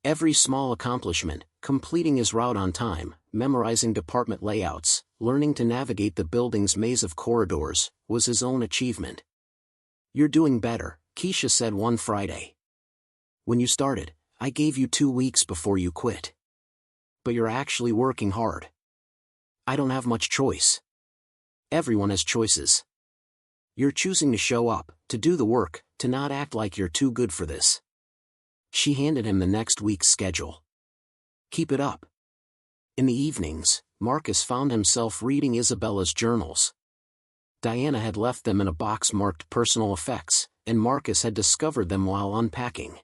Every small accomplishment, completing his route on time, memorizing department layouts, learning to navigate the building's maze of corridors, was his own achievement. You're doing better, Keisha said one Friday. When you started, I gave you 2 weeks before you quit. But you're actually working hard. I don't have much choice. Everyone has choices. You're choosing to show up, to do the work, to not act like you're too good for this. She handed him the next week's schedule. Keep it up. In the evenings, Marcus found himself reading Isabella's journals. Diana had left them in a box marked personal effects, and Marcus had discovered them while unpacking.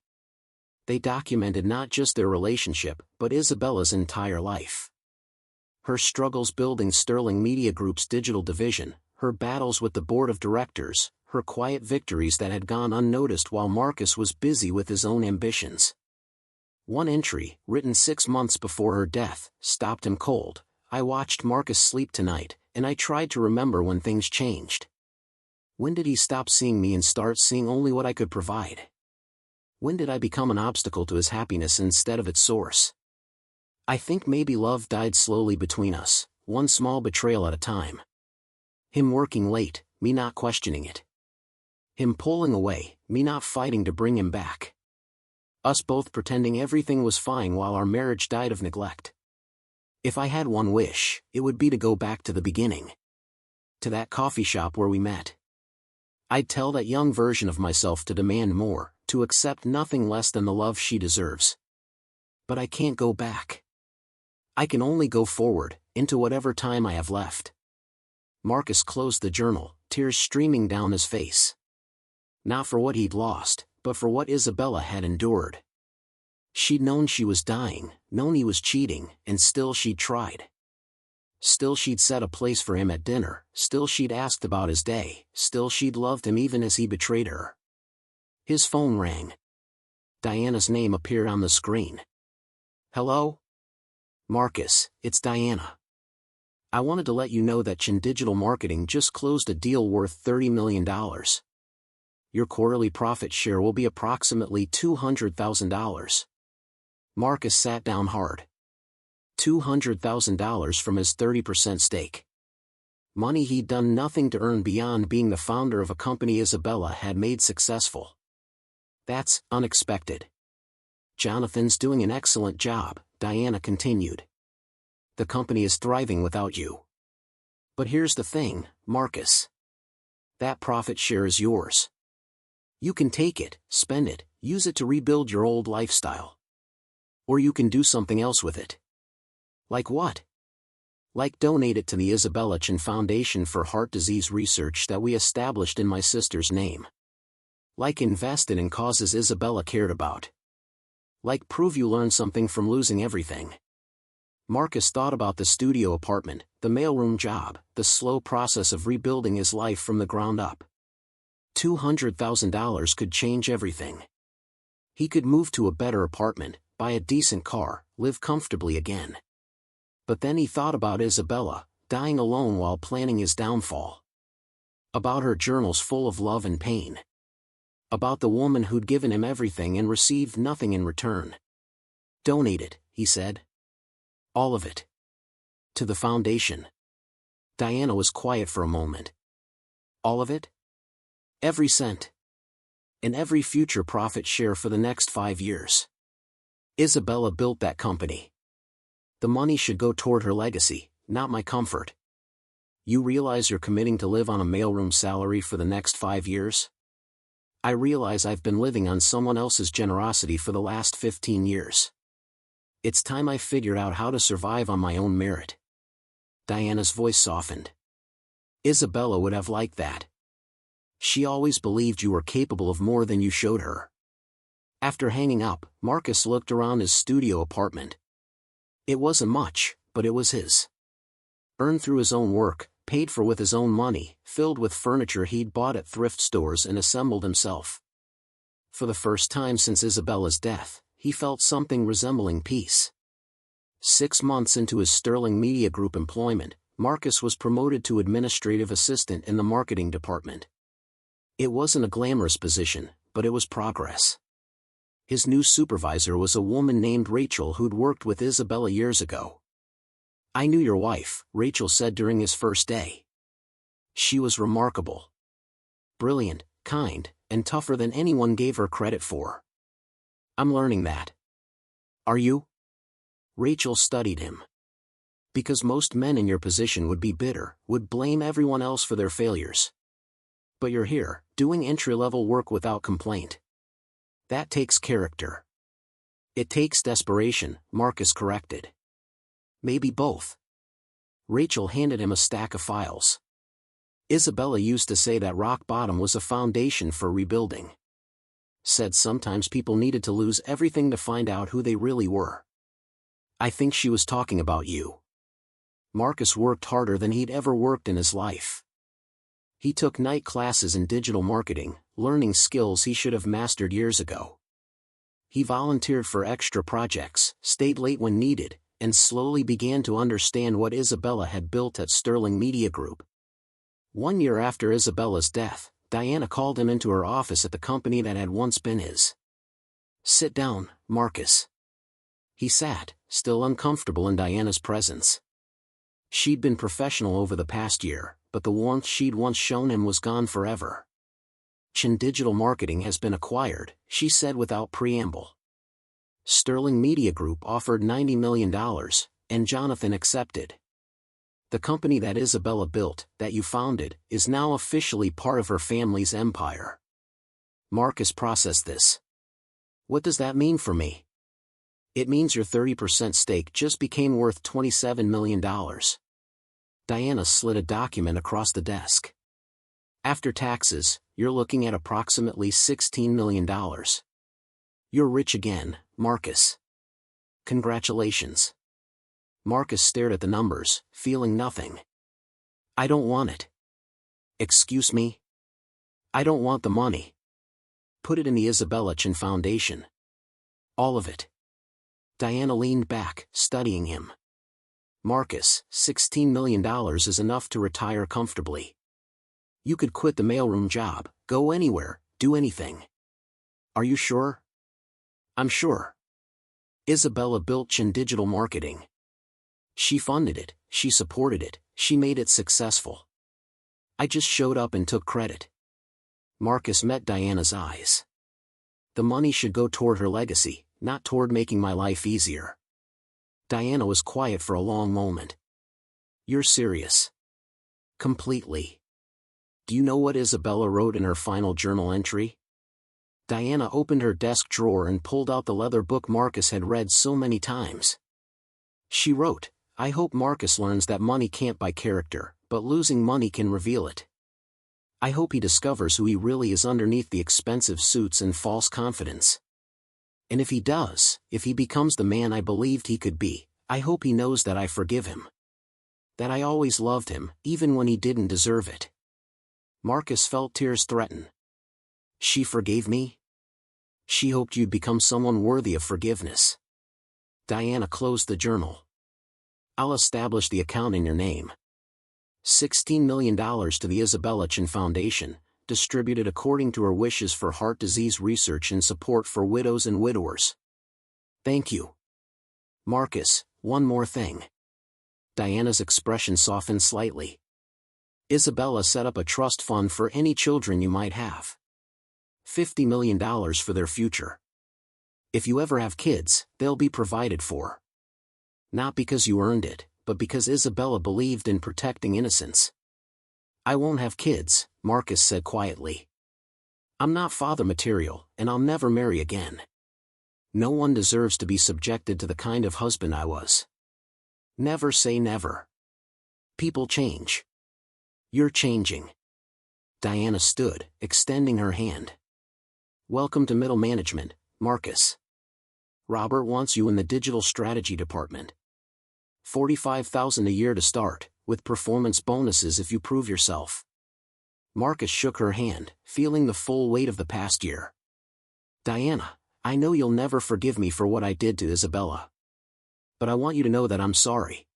They documented not just their relationship, but Isabella's entire life. Her struggles building Sterling Media Group's digital division, her battles with the board of directors, her quiet victories that had gone unnoticed while Marcus was busy with his own ambitions. One entry, written 6 months before her death, stopped him cold. I watched Marcus sleep tonight, and I tried to remember when things changed. When did he stop seeing me and start seeing only what I could provide? When did I become an obstacle to his happiness instead of its source? I think maybe love died slowly between us, one small betrayal at a time. Him working late, me not questioning it. Him pulling away, me not fighting to bring him back. Us both pretending everything was fine while our marriage died of neglect. If I had one wish, it would be to go back to the beginning. To that coffee shop where we met. I'd tell that young version of myself to demand more, to accept nothing less than the love she deserves. But I can't go back. I can only go forward, into whatever time I have left. Marcus closed the journal, tears streaming down his face. Not for what he'd lost, but for what Isabella had endured. She'd known she was dying, known he was cheating, and still she'd tried. Still she'd set a place for him at dinner, still she'd asked about his day, still she'd loved him even as he betrayed her. His phone rang. Diana's name appeared on the screen. Hello? Marcus, it's Diana. I wanted to let you know that Chen Digital Marketing just closed a deal worth $30 million. Your quarterly profit share will be approximately $200,000. Marcus sat down hard. $200,000 from his 30% stake. Money he'd done nothing to earn beyond being the founder of a company Isabella had made successful. That's unexpected. Jonathan's doing an excellent job, Diana continued. The company is thriving without you. But here's the thing, Marcus. That profit share is yours. You can take it, spend it, use it to rebuild your old lifestyle. Or you can do something else with it. Like what? Like donate it to the Isabella Chen Foundation for Heart Disease Research that we established in my sister's name. Like invest it in causes Isabella cared about. Like prove you learned something from losing everything. Marcus thought about the studio apartment, the mailroom job, the slow process of rebuilding his life from the ground up. $200,000 could change everything. He could move to a better apartment, buy a decent car, live comfortably again. But then he thought about Isabella, dying alone while planning his downfall. About her journals full of love and pain. About the woman who'd given him everything and received nothing in return. Donate it, he said. All of it. To the foundation. Diana was quiet for a moment. All of it? Every cent. And every future profit share for the next 5 years. Isabella built that company. The money should go toward her legacy, not my comfort. You realize you're committing to live on a mailroom salary for the next 5 years? I realize I've been living on someone else's generosity for the last 15 years. It's time I figured out how to survive on my own merit. Diana's voice softened. Isabella would have liked that. She always believed you were capable of more than you showed her. After hanging up, Marcus looked around his studio apartment. It wasn't much, but it was his. Earned through his own work, paid for with his own money, filled with furniture he'd bought at thrift stores and assembled himself. For the first time since Isabella's death, he felt something resembling peace. 6 months into his Sterling Media Group employment, Marcus was promoted to administrative assistant in the marketing department. It wasn't a glamorous position, but it was progress. His new supervisor was a woman named Rachel who'd worked with Isabella years ago. I knew your wife, Rachel said during his first day. She was remarkable. Brilliant, kind, and tougher than anyone gave her credit for. I'm learning that. Are you? Rachel studied him. Because most men in your position would be bitter, would blame everyone else for their failures. But you're here, doing entry-level work without complaint. That takes character. It takes desperation, Marcus corrected. Maybe both. Rachel handed him a stack of files. Isabella used to say that rock bottom was a foundation for rebuilding. Said sometimes people needed to lose everything to find out who they really were. I think she was talking about you. Marcus worked harder than he'd ever worked in his life. He took night classes in digital marketing, learning skills he should have mastered years ago. He volunteered for extra projects, stayed late when needed, and slowly began to understand what Isabella had built at Sterling Media Group. 1 year after Isabella's death, Diana called him into her office at the company that had once been his. Sit down, Marcus. He sat, still uncomfortable in Diana's presence. She'd been professional over the past year, but the warmth she'd once shown him was gone forever. Chen Digital Marketing has been acquired, she said without preamble. Sterling Media Group offered $90 million, and Jonathan accepted. The company that Isabella built, that you founded, is now officially part of her family's empire. Marcus processed this. What does that mean for me? It means your 30% stake just became worth $27 million. Diana slid a document across the desk. After taxes, you're looking at approximately $16 million. You're rich again, Marcus. Congratulations. Marcus stared at the numbers, feeling nothing. I don't want it. Excuse me? I don't want the money. Put it in the Isabella Chen Foundation. All of it. Diana leaned back, studying him. Marcus, $16 million is enough to retire comfortably. You could quit the mailroom job, go anywhere, do anything. Are you sure? I'm sure. Isabella built Chen Digital Marketing. She funded it, she supported it, she made it successful. I just showed up and took credit. Marcus met Diana's eyes. The money should go toward her legacy, not toward making my life easier. Diana was quiet for a long moment. You're serious? Completely. Do you know what Isabella wrote in her final journal entry? Diana opened her desk drawer and pulled out the leather book Marcus had read so many times. She wrote, I hope Marcus learns that money can't buy character, but losing money can reveal it. I hope he discovers who he really is underneath the expensive suits and false confidence. And if he does, if he becomes the man I believed he could be, I hope he knows that I forgive him. That I always loved him, even when he didn't deserve it. Marcus felt tears threaten. She forgave me? She hoped you'd become someone worthy of forgiveness. Diana closed the journal. I'll establish the account in your name. $16 million to the Isabella Chen Foundation, distributed according to her wishes for heart disease research and support for widows and widowers. Thank you. Marcus, one more thing. Diana's expression softened slightly. Isabella set up a trust fund for any children you might have. $50 million for their future. If you ever have kids, they'll be provided for. Not because you earned it, but because Isabella believed in protecting innocence. I won't have kids, Marcus said quietly. I'm not father material, and I'll never marry again. No one deserves to be subjected to the kind of husband I was. Never say never. People change. You're changing. Diana stood, extending her hand. Welcome to middle management, Marcus. Robert wants you in the digital strategy department. $45,000 a year to start, with performance bonuses if you prove yourself. Marcus shook her hand, feeling the full weight of the past year. Diana, I know you'll never forgive me for what I did to Isabella. But I want you to know that I'm sorry.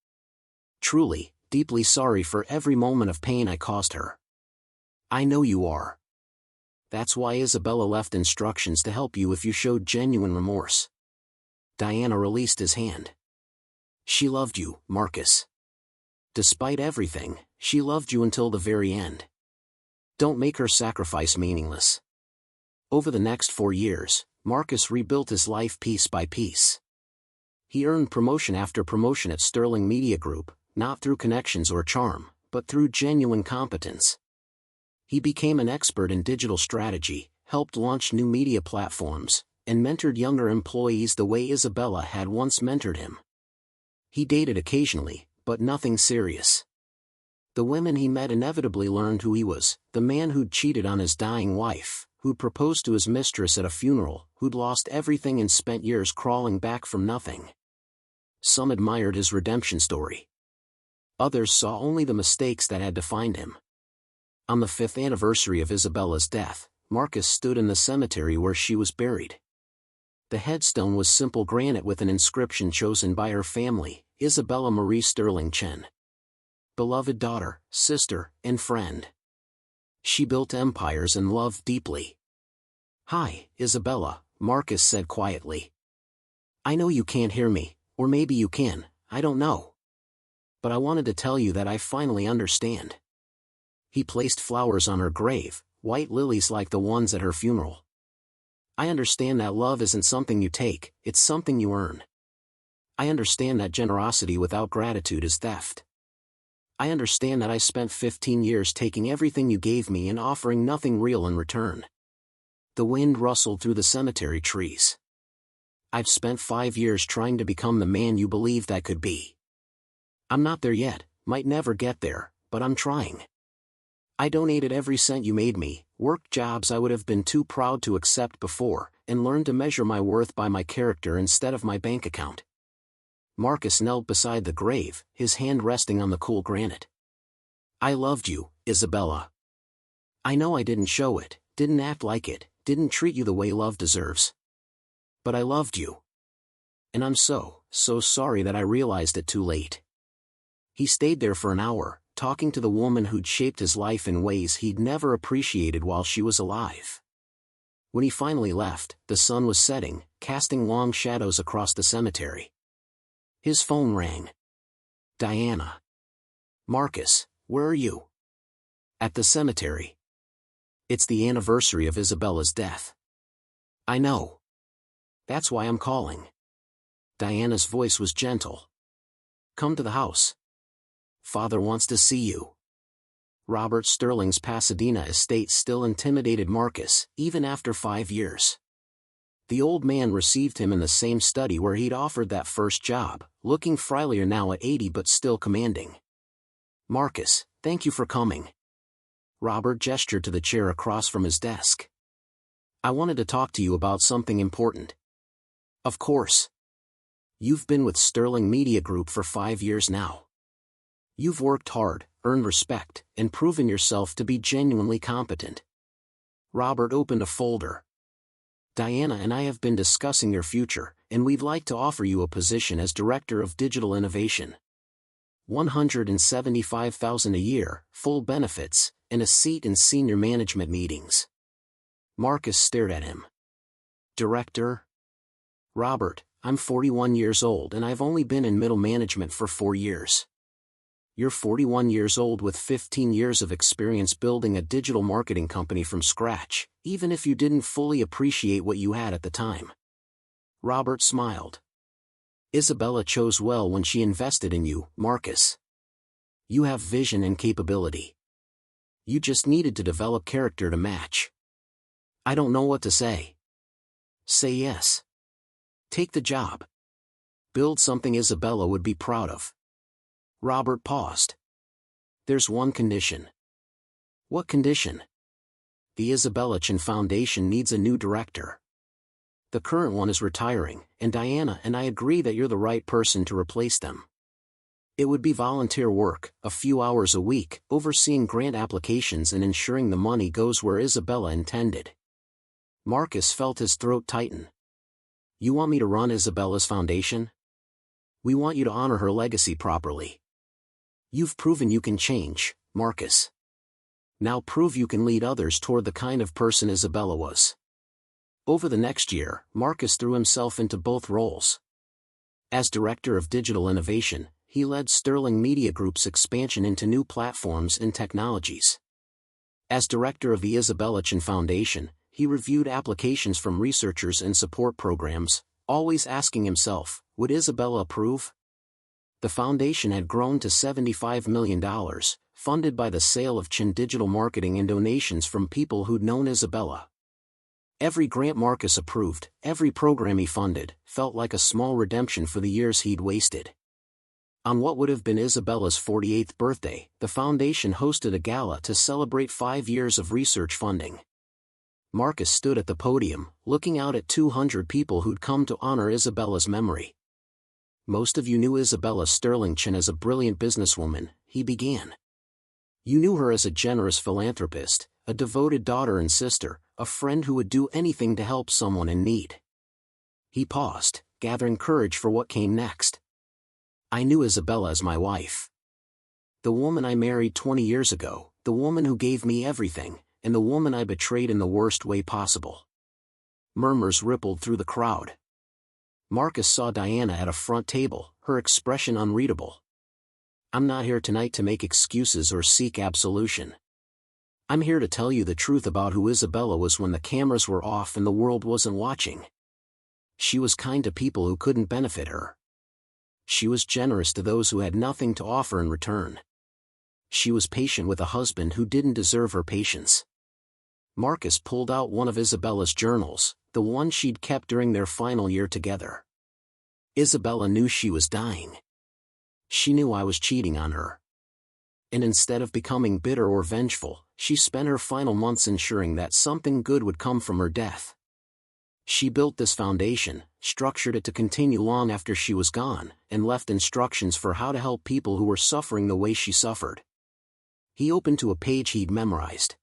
Truly, deeply sorry for every moment of pain I caused her. I know you are. That's why Isabella left instructions to help you if you showed genuine remorse. Diana released his hand. She loved you, Marcus. Despite everything, she loved you until the very end. Don't make her sacrifice meaningless. Over the next 4 years, Marcus rebuilt his life piece by piece. He earned promotion after promotion at Sterling Media Group, not through connections or charm, but through genuine competence. He became an expert in digital strategy, helped launch new media platforms, and mentored younger employees the way Isabella had once mentored him. He dated occasionally, but nothing serious. The women he met inevitably learned who he was, the man who'd cheated on his dying wife, who'd proposed to his mistress at a funeral, who'd lost everything and spent years crawling back from nothing. Some admired his redemption story. Others saw only the mistakes that had defined him. On the 5th anniversary of Isabella's death, Marcus stood in the cemetery where she was buried. The headstone was simple granite with an inscription chosen by her family, Isabella Marie Sterling Chen. Beloved daughter, sister, and friend. She built empires and loved deeply. Hi, Isabella, Marcus said quietly. I know you can't hear me, or maybe you can, I don't know. But I wanted to tell you that I finally understand. He placed flowers on her grave, white lilies like the ones at her funeral. I understand that love isn't something you take, it's something you earn. I understand that generosity without gratitude is theft. I understand that I spent 15 years taking everything you gave me and offering nothing real in return. The wind rustled through the cemetery trees. I've spent 5 years trying to become the man you believed I could be. I'm not there yet, might never get there, but I'm trying. I donated every cent you made me, worked jobs I would have been too proud to accept before, and learned to measure my worth by my character instead of my bank account. Marcus knelt beside the grave, his hand resting on the cool granite. I loved you, Isabella. I know I didn't show it, didn't act like it, didn't treat you the way love deserves. But I loved you. And I'm so sorry that I realized it too late. He stayed there for an hour, talking to the woman who'd shaped his life in ways he'd never appreciated while she was alive. When he finally left, the sun was setting, casting long shadows across the cemetery. His phone rang. Diana. Marcus, where are you? At the cemetery. It's the anniversary of Isabella's death. I know. That's why I'm calling. Diana's voice was gentle. Come to the house. Father wants to see you. Robert Sterling's Pasadena estate still intimidated Marcus, even after 5 years. The old man received him in the same study where he'd offered that first job, looking frilier now at 80 but still commanding. Marcus, thank you for coming. Robert gestured to the chair across from his desk. I wanted to talk to you about something important. Of course. You've been with Sterling Media Group for 5 years now. You've worked hard, earned respect, and proven yourself to be genuinely competent. Robert opened a folder. Diana and I have been discussing your future, and we'd like to offer you a position as Director of Digital Innovation. $175,000 a year, full benefits, and a seat in senior management meetings. Marcus stared at him. Director? Robert, I'm 41 years old and I've only been in middle management for 4 years. You're 41 years old with 15 years of experience building a digital marketing company from scratch, even if you didn't fully appreciate what you had at the time. Robert smiled. Isabella chose well when she invested in you, Marcus. You have vision and capability. You just needed to develop character to match. I don't know what to say. Say yes. Take the job. Build something Isabella would be proud of. Robert paused. There's one condition. What condition? The Isabella Chen Foundation needs a new director. The current one is retiring, and Diana and I agree that you're the right person to replace them. It would be volunteer work, a few hours a week, overseeing grant applications and ensuring the money goes where Isabella intended. Marcus felt his throat tighten. You want me to run Isabella's foundation? We want you to honor her legacy properly. You've proven you can change, Marcus. Now prove you can lead others toward the kind of person Isabella was. Over the next year, Marcus threw himself into both roles. As Director of Digital Innovation, he led Sterling Media Group's expansion into new platforms and technologies. As Director of the Isabella Chen Foundation, he reviewed applications from researchers and support programs, always asking himself, would Isabella approve? The foundation had grown to $75 million, funded by the sale of Chen Digital Marketing and donations from people who'd known Isabella. Every grant Marcus approved, every program he funded, felt like a small redemption for the years he'd wasted. On what would have been Isabella's 48th birthday, the foundation hosted a gala to celebrate 5 years of research funding. Marcus stood at the podium, looking out at 200 people who'd come to honor Isabella's memory. Most of you knew Isabella Sterling Chen as a brilliant businesswoman, he began. You knew her as a generous philanthropist, a devoted daughter and sister, a friend who would do anything to help someone in need. He paused, gathering courage for what came next. I knew Isabella as my wife. The woman I married 20 years ago, the woman who gave me everything, and the woman I betrayed in the worst way possible. Murmurs rippled through the crowd. Marcus saw Diana at a front table, her expression unreadable. I'm not here tonight to make excuses or seek absolution. I'm here to tell you the truth about who Isabella was when the cameras were off and the world wasn't watching. She was kind to people who couldn't benefit her. She was generous to those who had nothing to offer in return. she was patient with a husband who didn't deserve her patience. Marcus pulled out one of Isabella's journals, the one she'd kept during their final year together. Isabella knew she was dying. She knew I was cheating on her. And instead of becoming bitter or vengeful, she spent her final months ensuring that something good would come from her death. She built this foundation, structured it to continue long after she was gone, and left instructions for how to help people who were suffering the way she suffered. He opened to a page he'd memorized.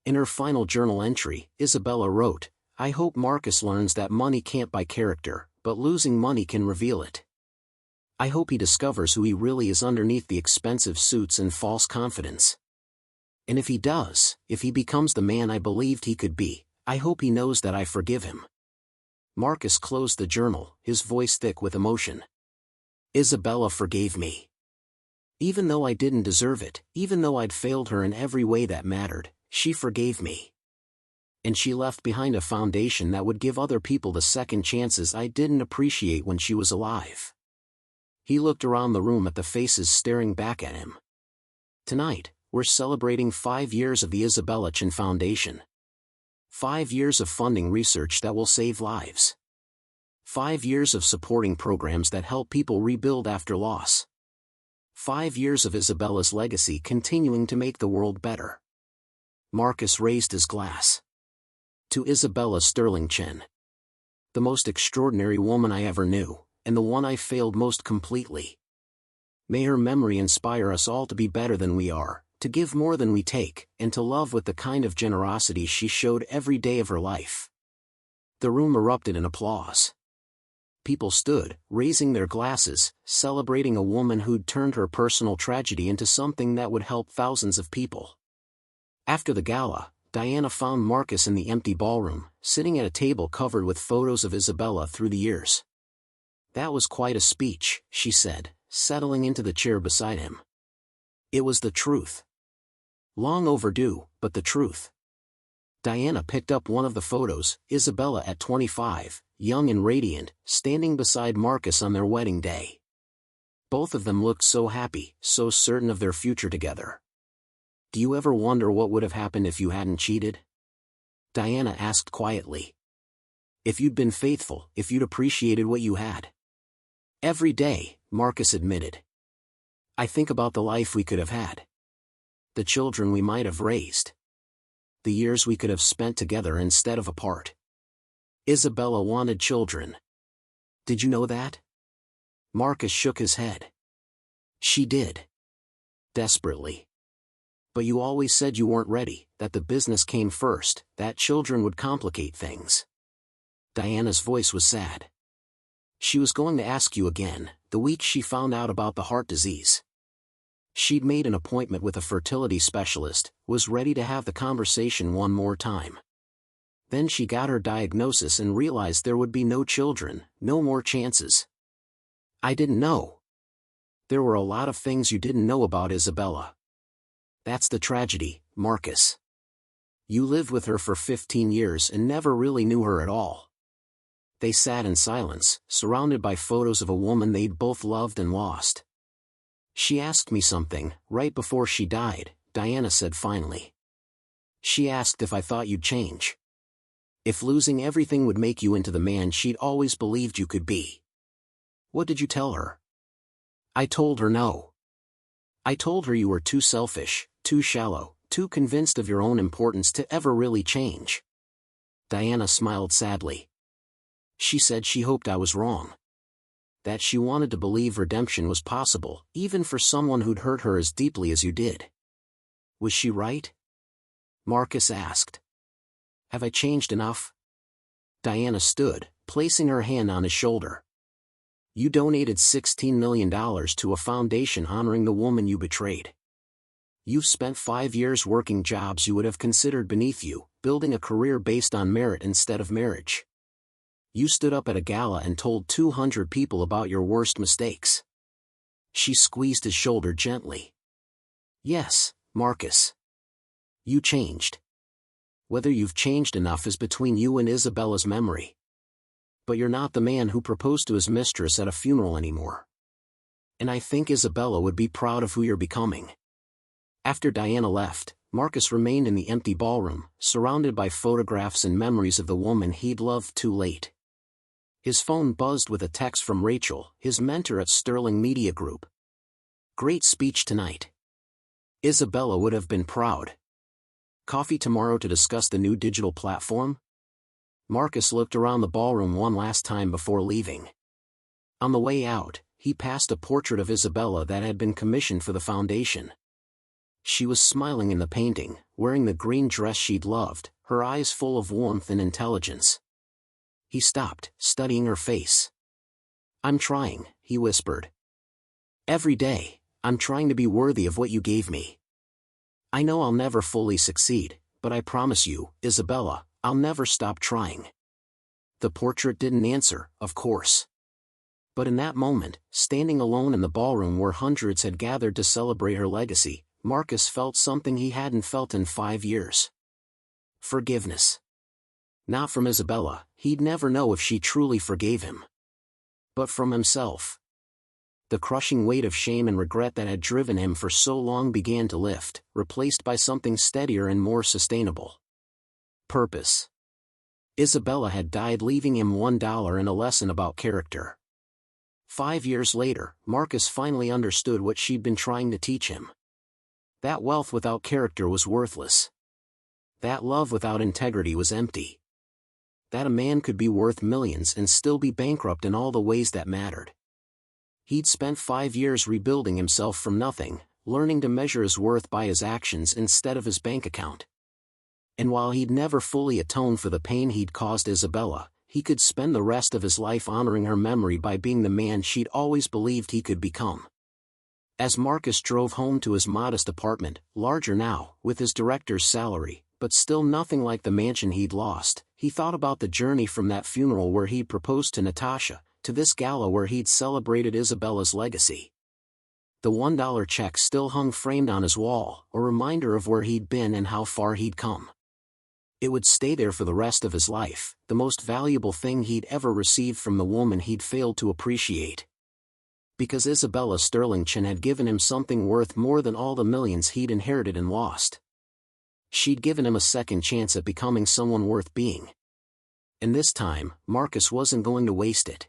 In her final journal entry, Isabella wrote, "I hope Marcus learns that money can't buy character, but losing money can reveal it. I hope he discovers who he really is underneath the expensive suits and false confidence. And if he does, if he becomes the man I believed he could be, I hope he knows that I forgive him." Marcus closed the journal, his voice thick with emotion. "Isabella forgave me. Even though I didn't deserve it, even though I'd failed her in every way that mattered, she forgave me. And she left behind a foundation that would give other people the second chances I didn't appreciate when she was alive." He looked around the room at the faces staring back at him. "Tonight, we're celebrating 5 years of the Isabella Chen Foundation. 5 years of funding research that will save lives. 5 years of supporting programs that help people rebuild after loss. 5 years of Isabella's legacy continuing to make the world better." Marcus raised his glass. "To Isabella Sterling Chen. The most extraordinary woman I ever knew, and the one I failed most completely. May her memory inspire us all to be better than we are, to give more than we take, and to love with the kind of generosity she showed every day of her life." The room erupted in applause. People stood, raising their glasses, celebrating a woman who'd turned her personal tragedy into something that would help thousands of people. After the gala, Diana found Marcus in the empty ballroom, sitting at a table covered with photos of Isabella through the years. "That was quite a speech," she said, settling into the chair beside him. "It was the truth. Long overdue, but the truth." Diana picked up one of the photos, Isabella at 25, young and radiant, standing beside Marcus on their wedding day. Both of them looked so happy, so certain of their future together. "Do you ever wonder what would have happened if you hadn't cheated?" Diana asked quietly. "If you'd been faithful, if you'd appreciated what you had?" "Every day," Marcus admitted. "I think about the life we could have had. The children we might have raised. The years we could have spent together instead of apart. Isabella wanted children. Did you know that?" Marcus shook his head. "She did. Desperately. But you always said you weren't ready, that the business came first, that children would complicate things." Diana's voice was sad. "She was going to ask you again, the week she found out about the heart disease. She'd made an appointment with a fertility specialist, was ready to have the conversation one more time. Then she got her diagnosis and realized there would be no children, no more chances. I didn't know. There were a lot of things you didn't know about Isabella. That's the tragedy, Marcus. You lived with her for 15 years and never really knew her at all." They sat in silence, surrounded by photos of a woman they'd both loved and lost. "She asked me something, right before she died," Diana said finally. "She asked if I thought you'd change. If losing everything would make you into the man she'd always believed you could be. What did you tell her?" "I told her no. I told her you were too selfish, too shallow, too convinced of your own importance to ever really change." Diana smiled sadly. "She said she hoped I was wrong. That she wanted to believe redemption was possible, even for someone who'd hurt her as deeply as you did. Was she right?" Marcus asked. "Have I changed enough?" Diana stood, placing her hand on his shoulder. "You donated $16 million to a foundation honoring the woman you betrayed. You've spent 5 years working jobs you would have considered beneath you, building a career based on merit instead of marriage. You stood up at a gala and told 200 people about your worst mistakes." She squeezed his shoulder gently. "Yes, Marcus. You changed. Whether you've changed enough is between you and Isabella's memory. But you're not the man who proposed to his mistress at a funeral anymore. And I think Isabella would be proud of who you're becoming." After Diana left, Marcus remained in the empty ballroom, surrounded by photographs and memories of the woman he'd loved too late. His phone buzzed with a text from Rachel, his mentor at Sterling Media Group. "Great speech tonight. Isabella would have been proud. Coffee tomorrow to discuss the new digital platform?" Marcus looked around the ballroom one last time before leaving. On the way out, he passed a portrait of Isabella that had been commissioned for the foundation. She was smiling in the painting, wearing the green dress she'd loved, her eyes full of warmth and intelligence. He stopped, studying her face. "I'm trying," he whispered. "Every day, I'm trying to be worthy of what you gave me. I know I'll never fully succeed, but I promise you, Isabella, I'll never stop trying." The portrait didn't answer, of course. But in that moment, standing alone in the ballroom where hundreds had gathered to celebrate her legacy, Marcus felt something he hadn't felt in 5 years. Forgiveness. Not from Isabella, he'd never know if she truly forgave him. But from himself. The crushing weight of shame and regret that had driven him for so long began to lift, replaced by something steadier and more sustainable. Purpose. Isabella had died, leaving him $1 and a lesson about character. 5 years later, Marcus finally understood what she'd been trying to teach him. That wealth without character was worthless. That love without integrity was empty. That a man could be worth millions and still be bankrupt in all the ways that mattered. He'd spent 5 years rebuilding himself from nothing, learning to measure his worth by his actions instead of his bank account. And while he'd never fully atoned for the pain he'd caused Isabella, he could spend the rest of his life honoring her memory by being the man she'd always believed he could become. As Marcus drove home to his modest apartment, larger now, with his director's salary, but still nothing like the mansion he'd lost, he thought about the journey from that funeral where he'd proposed to Natasha, to this gala where he'd celebrated Isabella's legacy. The $1 check still hung framed on his wall, a reminder of where he'd been and how far he'd come. It would stay there for the rest of his life, the most valuable thing he'd ever received from the woman he'd failed to appreciate. Because Isabella Chen had given him something worth more than all the millions he'd inherited and lost. She'd given him a second chance at becoming someone worth being. And this time, Marcus wasn't going to waste it.